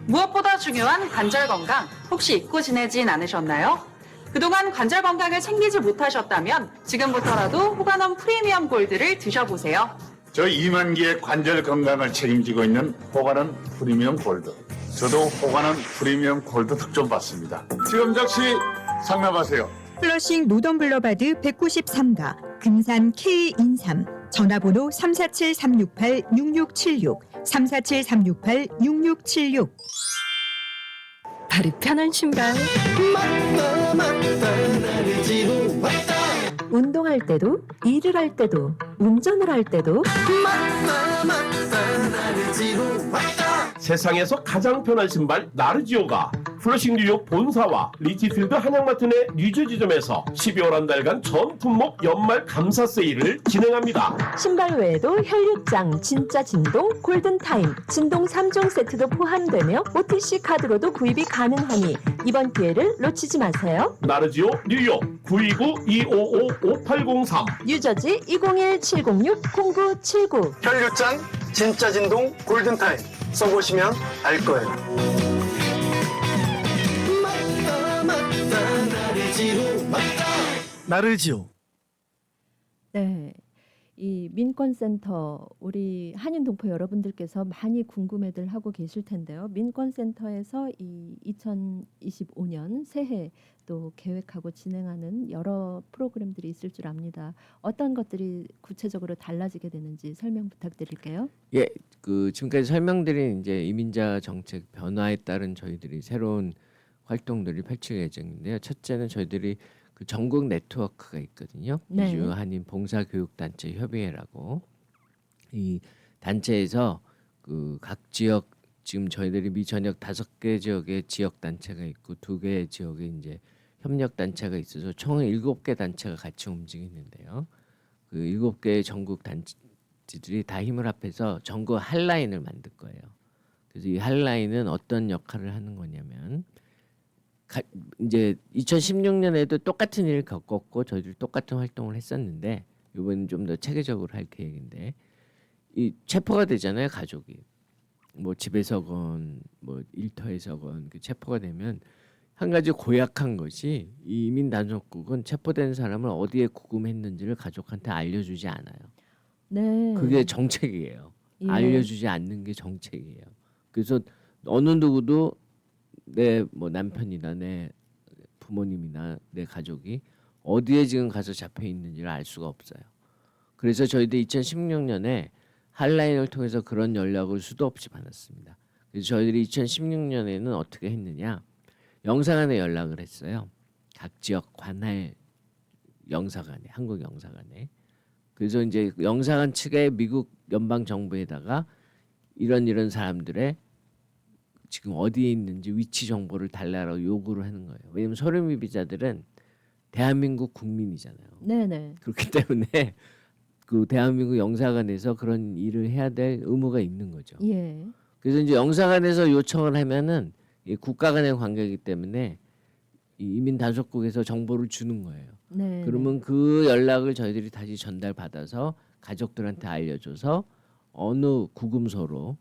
무엇보다 중요한 관절 건강 혹시 잊고 지내진 않으셨나요? 그동안 관절 건강을 챙기지 못하셨다면 지금부터라도 호가넘 프리미엄 골드를 드셔보세요. 저희 2만 개의 관절 건강을 책임지고 있는 호가는 프리미엄 골드. 저도 호가는 프리미엄 골드 득점 받습니다. 지금 즉시 상담하세요. 플러싱 노던블러바드 193가 금산 K인삼 전화번호 347-368-6676 347-368-6676 발이 편한 신발. 운동할 때도, 일을 할 때도, 운전을 할 때도 세상에서 가장 편한 신발 나르지오가 플러싱 뉴욕 본사와 리티필드 한양마트 내 뉴저지점에서 12월 한 달간 전 품목 연말 감사 세일을 진행합니다. 신발 외에도 혈육장, 진짜 진동, 골든타임, 진동 3종 세트도 포함되며 OTC 카드로도 구입이 가능하니 이번 기회를 놓치지 마세요. 나르지오 뉴욕 929-255-5803 뉴저지 201-706-0979 혈육장, 진짜 진동, 골든타임 써보시면 알 거예요. 나르지오. 네, 이 민권센터 우리 한인동포 여러분들께서 많이 궁금해들 하고 계실 텐데요. 민권센터에서 이 2025년 새해 또 계획하고 진행하는 여러 프로그램들이 있을 줄 압니다. 어떤 것들이 구체적으로 달라지게 되는지 설명 부탁드릴게요. 예, 그 지금까지 설명드린 이제 이민자 정책 변화에 따른 저희들이 새로운 활동들이 펼칠 예정인데요. 첫째는 저희들이 그 전국 네트워크가 있거든요. 네. 이주 한인 봉사교육단체 협의회라고 이 단체에서 그 각 지역 지금 저희들이 미전역 5개 지역에 지역 단체가 있고 2개 지역에 이제 협력 단체가 있어서 총 7개 단체가 같이 움직이는데요. 그 7개의 전국 단체들이 다 힘을 합해서 전국 핫라인을 만들 거예요. 그래서 이 핫라인은 어떤 역할을 하는 거냐면 이제 2016년에도 똑같은 일을 겪었고 저희들이 똑같은 활동을 했었는데 이번엔 좀 더 체계적으로 할 계획인데 이 체포가 되잖아요. 가족이 뭐 집에서건 뭐 일터에서건 그 체포가 되면 한 가지 고약한 것이 이 이민 단속국은 체포된 사람을 어디에 구금했는지를 가족한테 알려주지 않아요. 네. 그게 정책이에요. 예. 알려주지 않는 게 정책이에요. 그래서 어느 누구도 내 뭐 남편이나 내 부모님이나 내 가족이 어디에 지금 가서 잡혀 있는지를 알 수가 없어요. 그래서 저희도 2016년에 핫라인을 통해서 그런 연락을 수도 없이 받았습니다. 그래서 저희들이 2016년에는 어떻게 했느냐? 영사관에 연락을 했어요. 각 지역 관할 영사관에, 한국 영사관에. 그래서 이제 영사관 측의 미국 연방 정부에다가 이런 사람들의 지금 어디에 있는지 위치 정보를 달라고 요구를 하는 거예요. 왜냐하면 소련미 비자들은 대한민국 국민이잖아요. 네네. 그렇기 때문에 그 대한민국 영사관에서 그런 일을 해야 될 의무가 있는 거죠. 예. 그래서 이제 영사관에서 요청을 하면은 이 국가 간의 관계이기 때문에 이 이민 단속국에서 정보를 주는 거예요. 네. 그러면 그 연락을 저희들이 다시 전달받아서 가족들한테 알려줘서 어느 구금소로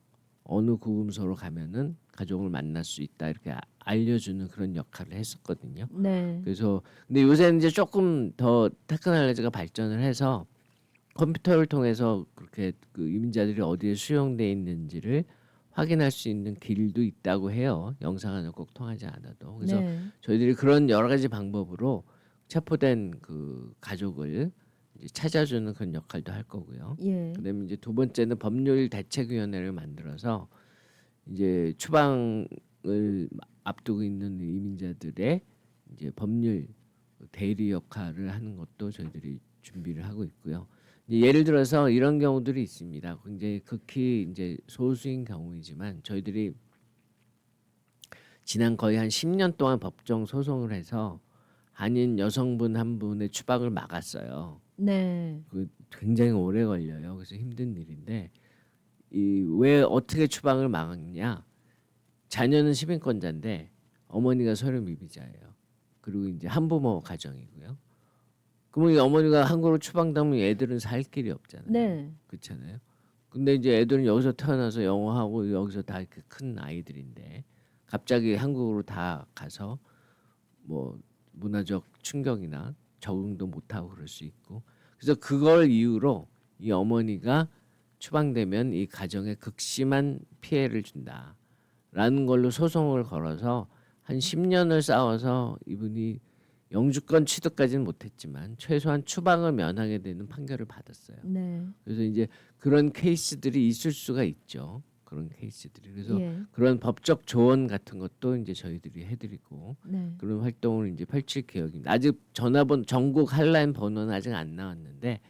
가면은 가족을 만날 수 있다 이렇게 알려주는 그런 역할을 했었거든요. 네. 그래서 근데 요새는 이제 조금 더 테크놀로지가 발전을 해서 컴퓨터를 통해서 그렇게 그 이민자들이 어디에 수용돼 있는지를 확인할 수 있는 길도 있다고 해요. 영상을 꼭 통하지 않아도. 그래서 네. 저희들이 그런 여러 가지 방법으로 체포된 그 가족을 이제 찾아주는 그런 역할도 할 거고요. 예. 그다음에 이제 두 번째는 법률 대책위원회를 만들어서 이제 추방을 앞두고 있는 이민자들의 이제 법률 대리 역할을 하는 것도 저희들이 준비를 하고 있고요. 이제 예를 들어서 이런 경우들이 있습니다. 굉장히 극히 이제 소수인 경우이지만 저희들이 지난 거의 한 10년 동안 법정 소송을 해서 한인 여성분 한 분의 추방을 막았어요. 네. 그 굉장히 오래 걸려요. 그래서 힘든 일인데 이 왜 어떻게 추방을 막았냐? 자녀는 시민권자인데 어머니가 서류 미비자예요. 그리고 이제 한부모 가정이고요. 그러면 이 어머니가 한국으로 추방되면 애들은 살 길이 없잖아요. 네. 그렇잖아요. 근데 이제 애들은 여기서 태어나서 영어하고 여기서 다 이렇게 큰 아이들인데 갑자기 한국으로 다 가서 뭐 문화적 충격이나 적응도 못하고 그럴 수 있고 그래서 그걸 이유로 이 어머니가 추방되면 이 가정에 극심한 피해를 준다라는 걸로 소송을 걸어서 한 10년을 싸워서 이분이 영주권 취득까지는 못했지만 최소한 추방을 면하게 되는 판결을 받았어요. 네. 그래서 이제 그런 케이스들이 있을 수가 있죠. 그런 케이스들이. 그래서 예. 그런 법적 조언 같은 것도 이제 저희들이 해드리고 네. 그런 활동을 이제 펼칠 계획입니다. 아직 전화번 전국 핫라인 번호는 아직 안 나왔는데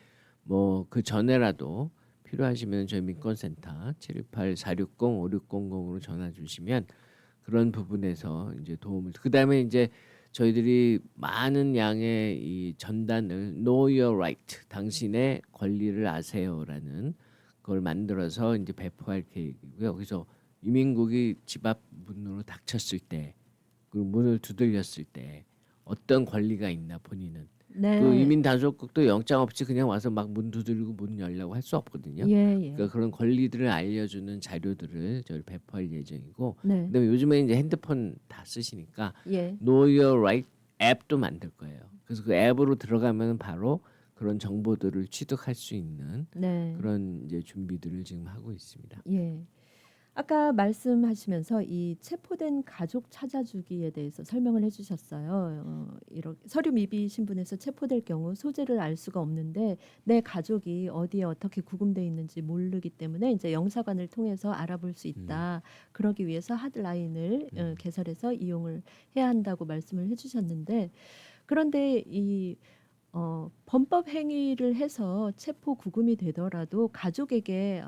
뭐 그 전에라도 필요하시면 저희 민권센터 728-460-5600으로 전화 주시면 그런 부분에서 이제 도움을. 그다음에 이제 저희들이 많은 양의 이 전단을 Know Your Right, 당신의 권리를 아세요라는 걸 만들어서 이제 배포할 계획이고요. 그래서 이민국이 집 앞 문으로 닥쳤을 때, 그리고 문을 두들렸을 때 어떤 권리가 있나 본인은. 네. 그 이민 단속국도 영장 없이 그냥 와서 막 문 두드리고 문 열려고 할 수 없거든요. 예, 예. 그러니까 그런 권리들을 알려주는 자료들을 저희 배포할 예정이고, 네. 그다음에 요즘에 이제 핸드폰 다 쓰시니까 예. Know Your Right 앱도 만들 거예요. 그래서 그 앱으로 들어가면 바로 그런 정보들을 취득할 수 있는 네. 그런 이제 준비들을 지금 하고 있습니다. 예. 아까 말씀하시면서 이 체포된 가족 찾아주기에 대해서 설명을 해주셨어요. 이렇게 서류 미비 신분에서 체포될 경우 소재를 알 수가 없는데 내 가족이 어디에 어떻게 구금돼 있는지 모르기 때문에 이제 영사관을 통해서 알아볼 수 있다. 그러기 위해서 핫라인을 개설해서 이용을 해야 한다고 말씀을 해주셨는데 그런데 이 범법 행위를 해서 체포 구금이 되더라도 가족에게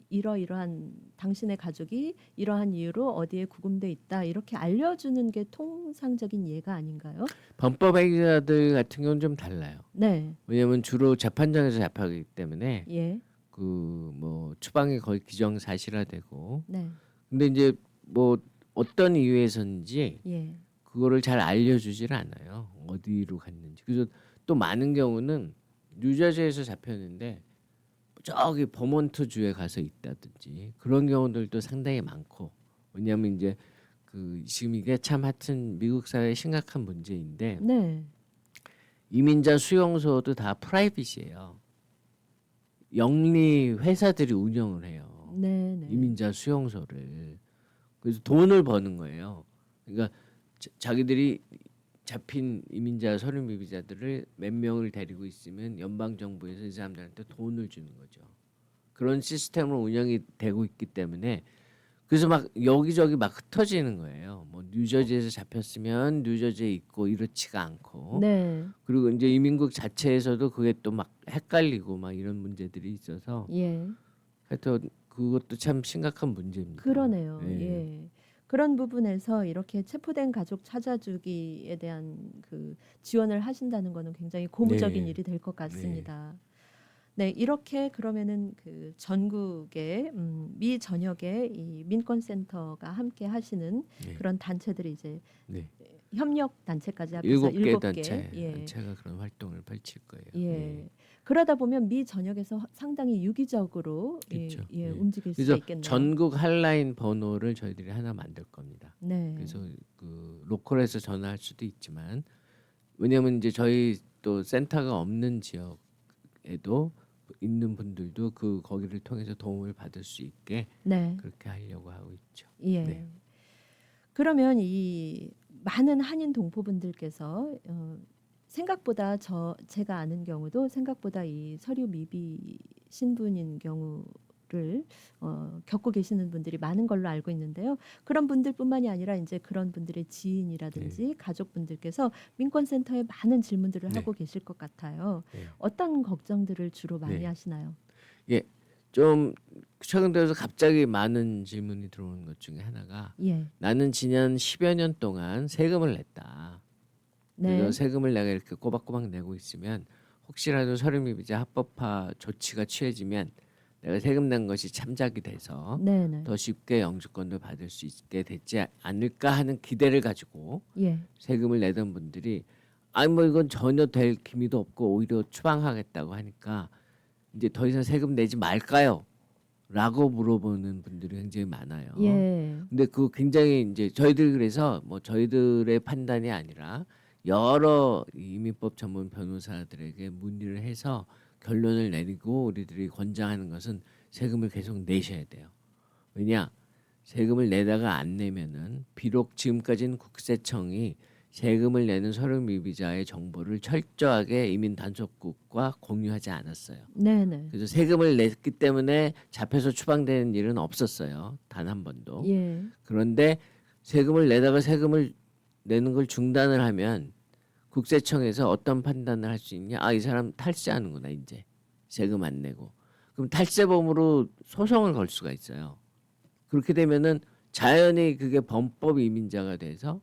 이러이러한 당신의 가족이 이러한 이유로 어디에 구금돼 있다 이렇게 알려주는 게 통상적인 예가 아닌가요? 범법 행위자들 같은 경우는 좀 달라요. 네. 왜냐하면 주로 재판장에서 잡혀가기 때문에 예. 그 뭐 추방이 거의 기정사실화되고. 네. 근데 이제 뭐 어떤 이유에서인지 예. 그거를 잘 알려주질 않아요. 어디로 갔는지. 그래서 또 많은 경우는 뉴저지에서 잡혔는데 저기 버몬트 주에 가서 있다든지 그런 경우들도 상당히 많고 왜냐하면 이제 그 지금 이게 참 하여튼 미국 사회의 심각한 문제인데 네. 이민자 수용소도 다 프라이빗이에요. 영리 회사들이 운영을 해요. 네. 네. 이민자 수용소를. 그래서 돈을 버는 거예요. 그러니까 자기들이 잡힌 이민자 서류 미비자들을 몇 명을 데리고 있으면 연방 정부에서 이 사람들한테 돈을 주는 거죠. 그런 시스템으로 운영이 되고 있기 때문에 그래서 막 여기저기 막 흩어지는 거예요. 뭐 뉴저지에서 잡혔으면 뉴저지에 있고 이렇지가 않고. 네. 그리고 이제 이민국 자체에서도 그게 또 막 헷갈리고 막 이런 문제들이 있어서 예. 하여튼 그것도 참 심각한 문제입니다. 그러네요. 예. 예. 그런 부분에서 이렇게 체포된 가족 찾아주기에 대한 그 지원을 하신다는 거는 굉장히 고무적인 네. 일이 될 것 같습니다. 네, 이렇게 그러면은 그 전국의 미 전역의 이 민권센터가 함께 하시는 네. 그런 단체들이 이제 네. 협력 단체까지 합해서 7개 7개. 예. 단체가 그런 활동을 펼칠 거예요. 예. 네. 그러다 보면 미 전역에서 상당히 유기적으로 그렇죠. 예, 네. 움직일 수가 그래서 있겠네요. 전국 핫라인 번호를 저희들이 하나 만들 겁니다. 네. 그래서 그 로컬에서 전화할 수도 있지만 왜냐하면 이제 저희 또 센터가 없는 지역에도 있는 분들도 그 거기를 통해서 도움을 받을 수 있게 네. 그렇게 하려고 하고 있죠. 예. 네. 그러면 이 많은 한인 동포분들께서 생각보다 제가 아는 경우도 생각보다 이 서류 미비 신분인 경우를 겪고 계시는 분들이 많은 걸로 알고 있는데요. 그런 분들뿐만이 아니라 이제 그런 분들의 지인이라든지 가족분들께서 민권센터에 많은 질문들을 네. 하고 계실 것 같아요. 네. 어떤 걱정들을 주로 많이 네. 하시나요? 예, 좀 최근 들어서 갑자기 많은 질문이 들어오는 것 중에 하나가 예. 나는 지난 10여 년 동안 세금을 냈다. 네. 그래서 세금을 내가 이렇게 꼬박꼬박 내고 있으면 혹시라도 서류미비자 합법화 조치가 취해지면 내가 세금 낸 것이 참작이 돼서 네네. 더 쉽게 영주권을 받을 수 있게 되지 않을까 하는 기대를 가지고 예. 세금을 내던 분들이 아니 뭐 이건 전혀 될 기미도 없고 오히려 추방하겠다고 하니까 이제 더 이상 세금 내지 말까요? 라고 물어보는 분들이 굉장히 많아요. 예. 근데 그 굉장히 이제 저희들 그래서 뭐 저희들의 판단이 아니라 여러 이민법 전문 변호사들에게 문의를 해서 결론을 내리고 우리들이 권장하는 것은 세금을 계속 내셔야 돼요. 왜냐? 세금을 내다가 안 내면은 비록 지금까지는 국세청이 세금을 내는 서류 미비자의 정보를 철저하게 이민 단속국과 공유하지 않았어요. 네네. 그래서 세금을 냈기 때문에 잡혀서 추방되는 일은 없었어요. 단 한 번도. 예. 그런데 세금을 내다가 세금을 내는 걸 중단을 하면 국세청에서 어떤 판단을 할 수 있냐? 아, 이 사람 탈세하는구나 이제 세금 안 내고. 그럼 탈세범으로 소송을 걸 수가 있어요. 그렇게 되면은 자연히 그게 범법 이민자가 돼서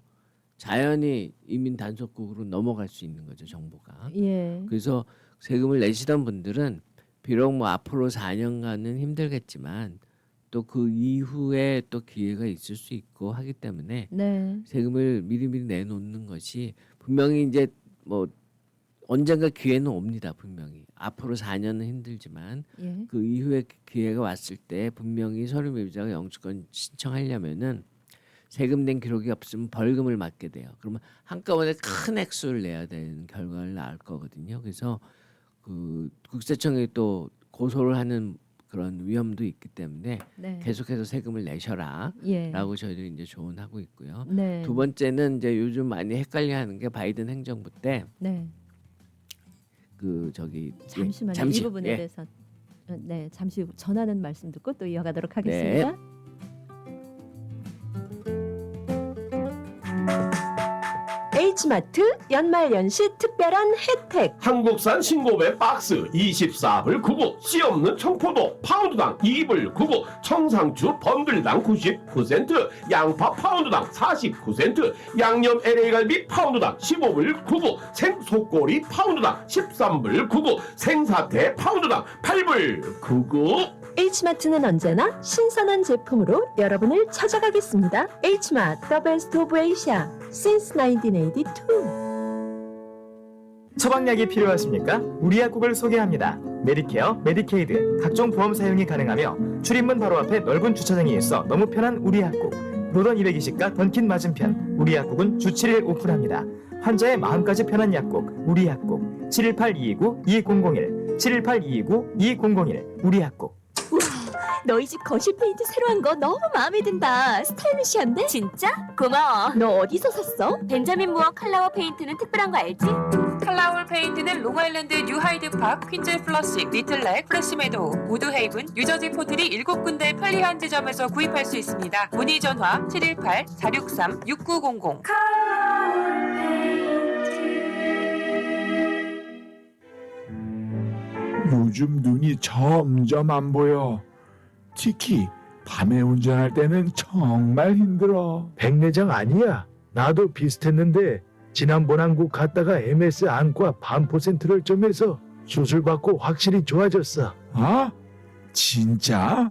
자연히 이민 단속국으로 넘어갈 수 있는 거죠, 정보가. 예. 그래서 세금을 내시던 분들은 비록 뭐 앞으로 4년간은 힘들겠지만 또 그 이후에 또 기회가 있을 수 있고 하기 때문에 네. 세금을 미리미리 내놓는 것이 분명히 이제 뭐 언젠가 기회는 옵니다. 분명히 앞으로 4년은 힘들지만 예. 그 이후에 기회가 왔을 때 분명히 서류 미비자가 영주권 신청하려면은 세금 낸 기록이 없으면 벌금을 맞게 돼요. 그러면 한꺼번에 큰 액수를 내야 되는 결과를 낳을 거거든요. 그래서 그 국세청이 또 고소를 하는 그런 위험도 있기 때문에 네. 계속해서 세금을 내셔라라고 예. 저희들이 이제 조언하고 있고요. 네. 두 번째는 이제 요즘 많이 헷갈려하는 게 바이든 행정부 때 네. 그 저기 잠시만요. 잠시, 이 부분에 예. 대해서 네, 잠시 후 전하는 말씀 듣고 또 이어가도록 네. 하겠습니다. H마트 연말연시 특별한 혜택. 한국산 신고배 박스 24불 99, 씨 없는 청포도 파운드당 2불 99, 청상추 번들당 99센트, 양파 파운드당 49센트, 양념 LA갈비 파운드당 15불 99, 생소꼬리 파운드당 13불 99, 생사태 파운드당 8불 99. H마트는 언제나 신선한 제품으로 여러분을 찾아가겠습니다. H마트, the best of Asia, since 1982. 처방약이 필요하십니까? 우리 약국을 소개합니다. 메디케어, 메디케이드, 각종 보험 사용이 가능하며 출입문 바로 앞에 넓은 주차장이 있어 너무 편한 우리 약국. 노던 220가 던킨 맞은편 우리 약국은 주 7일 오픈합니다. 환자의 마음까지 편한 약국 우리 약국 718-229-2001 718-229-2001 우리 약국. 너희 집 거실 페인트 새로 한 거 너무 마음에 든다. 스타일리시한데? 진짜? 고마워. 너 어디서 샀어? 벤자민 무어 칼라워 페인트는 특별한 거 알지? 칼라울 페인트는 롱아일랜드 뉴하이드파크, 퀸즈 플러식, 리틀렉, 프레시메도우, 우드헤이븐, 뉴저지 포트리 7군데 편리한 지점에서 구입할 수 있습니다. 문의 전화 718-463-6900. 요즘 눈이 점점 안 보여. 특히 밤에 운전할 때는 정말 힘들어. 백내장 아니야. 나도 비슷했는데 지난번 한국 갔다가 MS 안과 반포센트럴 점에서 수술 받고 확실히 좋아졌어. 아? 진짜?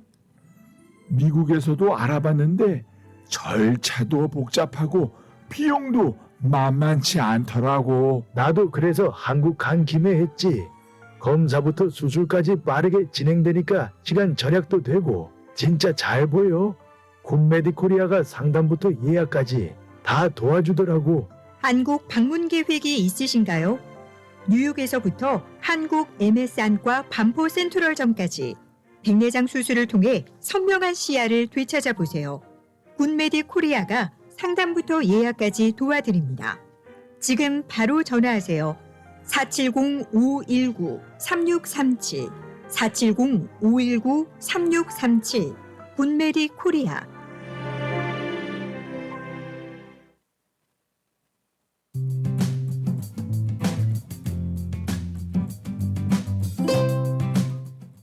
미국에서도 알아봤는데 절차도 복잡하고 비용도 만만치 않더라고. 나도 그래서 한국 간 김에 했지. 검사부터 수술까지 빠르게 진행되니까 시간 절약도 되고 진짜 잘 보여. 굿메디코리아가 상담부터 예약까지 다 도와주더라고. 한국 방문 계획이 있으신가요? 뉴욕에서부터 한국 MS 안과 반포 센트럴점까지 백내장 수술을 통해 선명한 시야를 되찾아 보세요. 굿메디 코리아가 상담부터 예약까지 도와드립니다. 지금 바로 전화하세요. 470-519-3637 470-519-3637 굿메디 코리아.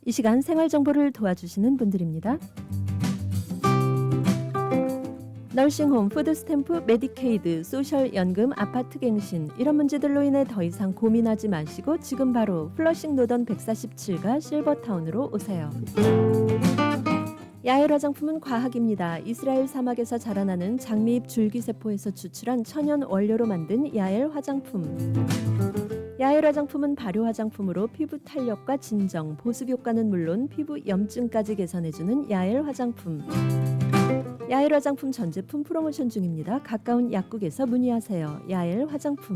이 시간 생활 정보를 도와주시는 분들입니다. 널싱홈, 푸드스탬프, 메디케이드, 소셜연금, 아파트갱신 이런 문제들로 인해 더 이상 고민하지 마시고 지금 바로 플러싱 노던 147가 실버타운으로 오세요. 야엘 화장품은 과학입니다. 이스라엘 사막에서 자라나는 장미잎 줄기세포에서 추출한 천연 원료로 만든 야엘 화장품. 야엘 화장품은 발효 화장품으로 피부 탄력과 진정, 보습 효과는 물론 피부 염증까지 개선해주는 야엘 화장품. 야엘 화장품 전 제품 프로모션 중입니다. 가까운 약국에서 문의하세요. 야엘 화장품.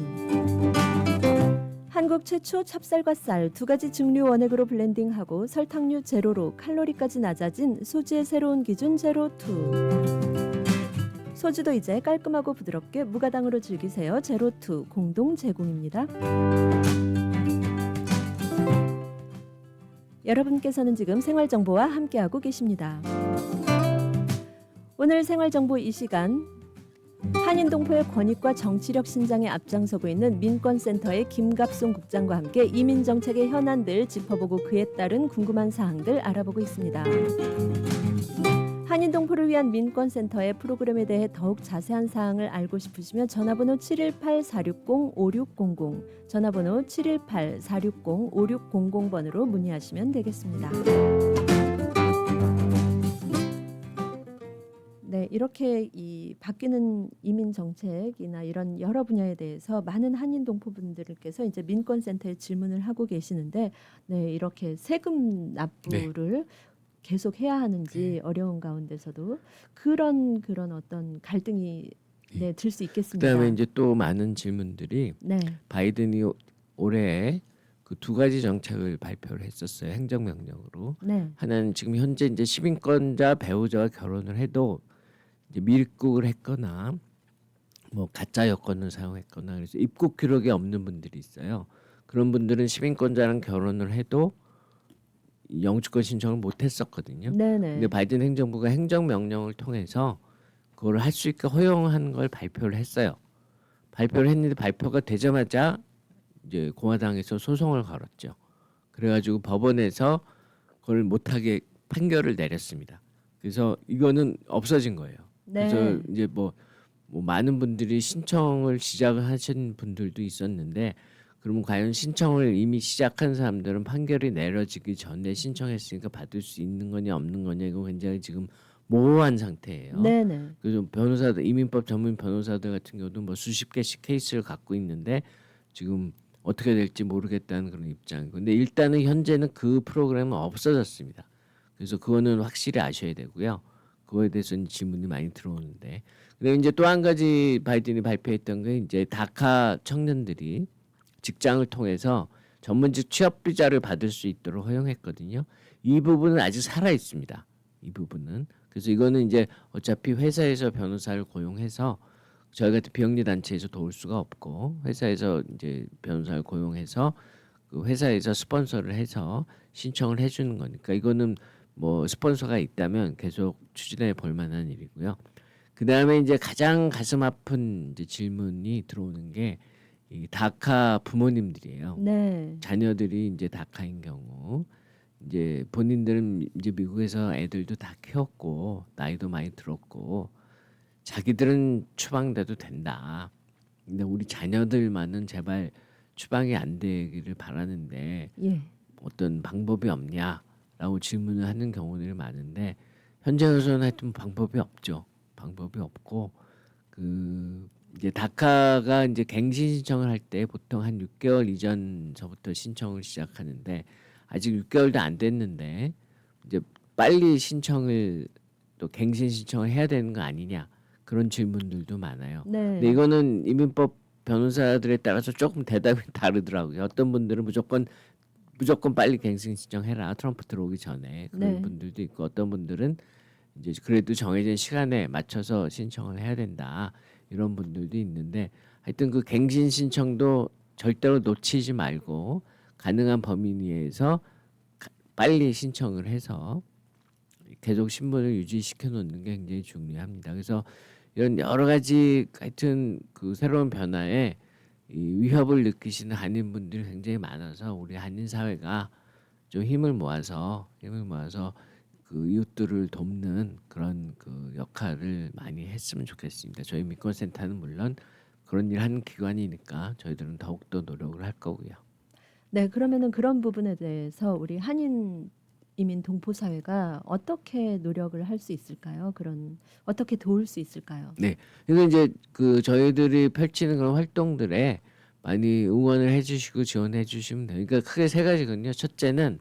한국 최초 찹쌀과 쌀 두 가지 증류 원액으로 블렌딩하고 설탕류 제로로 칼로리까지 낮아진 소주의 새로운 기준 제로2. 소주도 이제 깔끔하고 부드럽게 무가당으로 즐기세요. 제로2 공동 제공입니다. 여러분께서는 지금 생활정보와 함께하고 계십니다. 오늘 생활정보 이 시간 한인동포의 권익과 정치력 신장에 앞장서고 있는 민권센터의 김갑송 국장과 함께 이민정책의 현안들 짚어보고 그에 따른 궁금한 사항들 알아보고 있습니다. 한인동포를 위한 민권센터의 프로그램에 대해 더욱 자세한 사항을 알고 싶으시면 전화번호 718-460-5600 전화번호 718-460-5600번으로 문의하시면 되겠습니다. 네, 이렇게 이 바뀌는 이민 정책이나 이런 여러 분야에 대해서 많은 한인 동포분들께서 이제 민권센터에 질문을 하고 계시는데, 네, 이렇게 세금 납부를 계속 해야 하는지 어려운 가운데서도 그런 어떤 갈등이 들 수 있겠습니다. 그다음에 이제 또 많은 질문들이 바이든이 올해 그 두 가지 정책을 발표를 했었어요. 행정명령으로. 하나는 지금 현재 이제 시민권자 배우자와 결혼을 해도 이제 미입국을 했거나 뭐 가짜 여권을 사용했거나 그래서 입국 기록이 없는 분들이 있어요. 그런 분들은 시민권자랑 결혼을 해도 영주권 신청을 못 했었거든요. 근데 바이든 행정부가 행정명령을 통해서 그걸 할 수 있게 허용한 걸 발표를 했어요. 발표를 했는데 발표가 되자마자 이제 공화당에서 소송을 걸었죠. 그래가지고 법원에서 그걸 못하게 판결을 내렸습니다. 그래서 이거는 없어진 거예요. 그래서 이제 뭐 많은 분들이 신청을 시작을 하신 분들도 있었는데, 그러면 과연 신청을 이미 시작한 사람들은 판결이 내려지기 전에 신청했으니까 받을 수 있는 거냐 없는 거냐, 이거 굉장히 지금 모호한 상태예요. 그래서 변호사들, 이민법 전문 변호사들 같은 경우도 뭐 수십 개씩 케이스를 갖고 있는데 지금 어떻게 될지 모르겠다는 그런 입장이고, 근데 일단은 현재는 그 프로그램은 없어졌습니다. 그래서 그거는 확실히 아셔야 되고요. 그거에 대해서는 질문이 많이 들어오는데, 그리고 이제 또 한 가지 바이든이 발표했던 게 이제 다카 청년들이 직장을 통해서 전문직 취업 비자를 받을 수 있도록 허용했거든요. 이 부분은 아직 살아 있습니다. 이 부분은. 그래서 이거는 이제 어차피 회사에서 변호사를 고용해서, 저희 같은 비영리 단체에서 도울 수가 없고 회사에서 이제 변호사를 고용해서 그 회사에서 스폰서를 해서 신청을 해주는 거니까 이거는 뭐 스폰서가 있다면 계속 추진해 볼 만한 일이고요. 그 다음에 이제 가장 가슴 아픈 이제 질문이 들어오는 게 이 다카 부모님들이에요. 자녀들이 이제 다카인 경우 이제 본인들은 이제 미국에서 애들도 다 키웠고 나이도 많이 들었고 자기들은 추방돼도 된다. 근데 우리 자녀들만은 제발 추방이 안 되기를 바라는데 예. 어떤 방법이 없냐라고 질문을 하는 경우들이 많은데 현재로서는 하여튼 방법이 없죠. 방법이 없고 이제 다카가 이제 갱신 신청을 할 때 보통 한 6개월 이전서부터 신청을 시작하는데 아직 6개월도 안 됐는데 이제 빨리 신청을 또 갱신 신청을 해야 되는 거 아니냐 그런 질문들도 많아요. 네. 근데 이거는 이민법 변호사들에 따라서 조금 대답이 다르더라고요. 어떤 분들은 무조건 빨리 갱신 신청해라 트럼프 들어오기 전에 그런 네. 분들도 있고 어떤 분들은 이제 그래도 정해진 시간에 맞춰서 신청을 해야 된다 이런 분들도 있는데 하여튼 그 갱신 신청도 절대로 놓치지 말고 가능한 범위 내에서 빨리 신청을 해서 계속 신분을 유지시켜 놓는 게 굉장히 중요합니다. 그래서 이런 여러 가지 하여튼 그 새로운 변화에 이 위협을 느끼시는 한인분들이 굉장히 많아서 우리 한인 사회가 좀 힘을 모아서 그 이웃들을 돕는 그런 그 역할을 많이 했으면 좋겠습니다. 저희 민권센터는 물론 그런 일 하는 기관이니까 저희들은 더욱더 노력을 할 거고요. 네, 그러면은 그런 부분에 대해서 우리 한인 이민 동포 사회가 어떻게 노력을 할 수 있을까요? 어떻게 도울 수 있을까요? 네, 그래서 이제 그 저희들이 펼치는 그런 활동들에 많이 응원을 해주시고 지원해 주시면 돼요. 그러니까 크게 세 가지거든요. 첫째는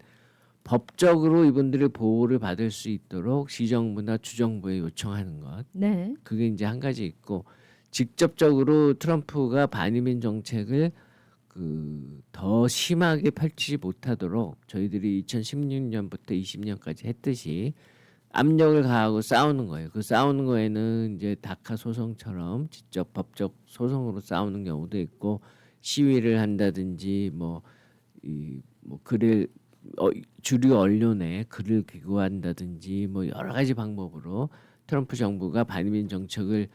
법적으로 이분들의 보호를 받을 수 있도록 시정부나 주정부에 요청하는 것. 네. 그게 이제 한 가지 있고 직접적으로 트럼프가 반이민 정책을 더 심하게 펼치지 못하도록 저희들이 2016년부터 20년까지 했듯이 압력을 가하고 싸우는 거예요. 그 싸우는 거에는 이제 다카 소송처럼 직접 법적 소송으로 싸우는 경우도 있고 시위를 한다든지 글을 주류 언론에 글을 기고한다든지 여러 가지 방법으로 트럼프 정부가 반이민 정책을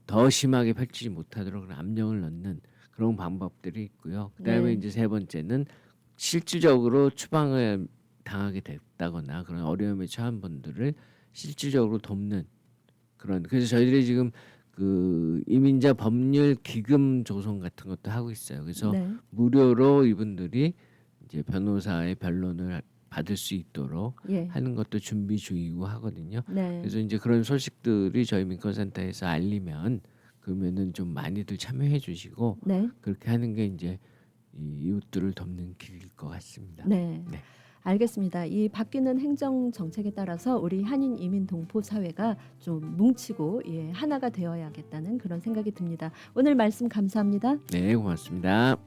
더 심하게 펼치지 못하도록 그런 압력을 넣는 그런 방법들이 있고요. 그다음에 네. 이제 세 번째는 실질적으로 추방을 당하게 됐다거나 그런 어려움에 처한 분들을 실질적으로 돕는 그런 그래서 저희들이 지금 그 이민자 법률 기금 조성 같은 것도 하고 있어요. 그래서 네. 무료로 이분들이 이제 변호사의 변론을 받을 수 있도록 예. 하는 것도 준비 중이고 하거든요. 네. 그래서 이제 그런 소식들이 저희 민권센터에서 알리면 그러면은 좀 많이들 참여해 주시고 네. 그렇게 하는 게 이제 이 이웃들을 돕는 길일 것 같습니다. 네. 네. 알겠습니다. 이 바뀌는 행정 정책에 따라서 우리 한인 이민 동포 사회가 좀 뭉치고 하나가 되어야겠다는 그런 생각이 듭니다. 오늘 말씀 감사합니다. 네, 고맙습니다.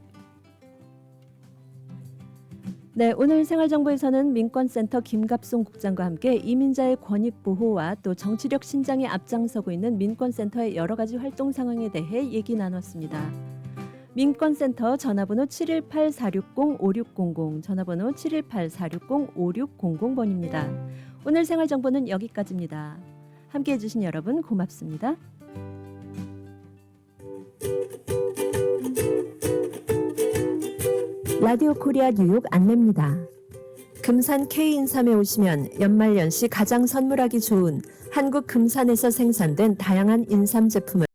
네, 오늘 생활정보에서는 민권센터 김갑송 국장과 함께 이민자의 권익 보호와 또 정치력 신장에 앞장서고 있는 민권센터의 여러 가지 활동 상황에 대해 얘기 나눴습니다. 민권센터 전화번호 718-460-5600, 전화번호 718-460-5600번입니다. 오늘 생활정보는 여기까지입니다. 함께해 주신 여러분 고맙습니다. 라디오 코리아 뉴욕 안내입니다. 금산 K인삼에 오시면 연말연시 가장 선물하기 좋은 한국 금산에서 생산된 다양한 인삼 제품을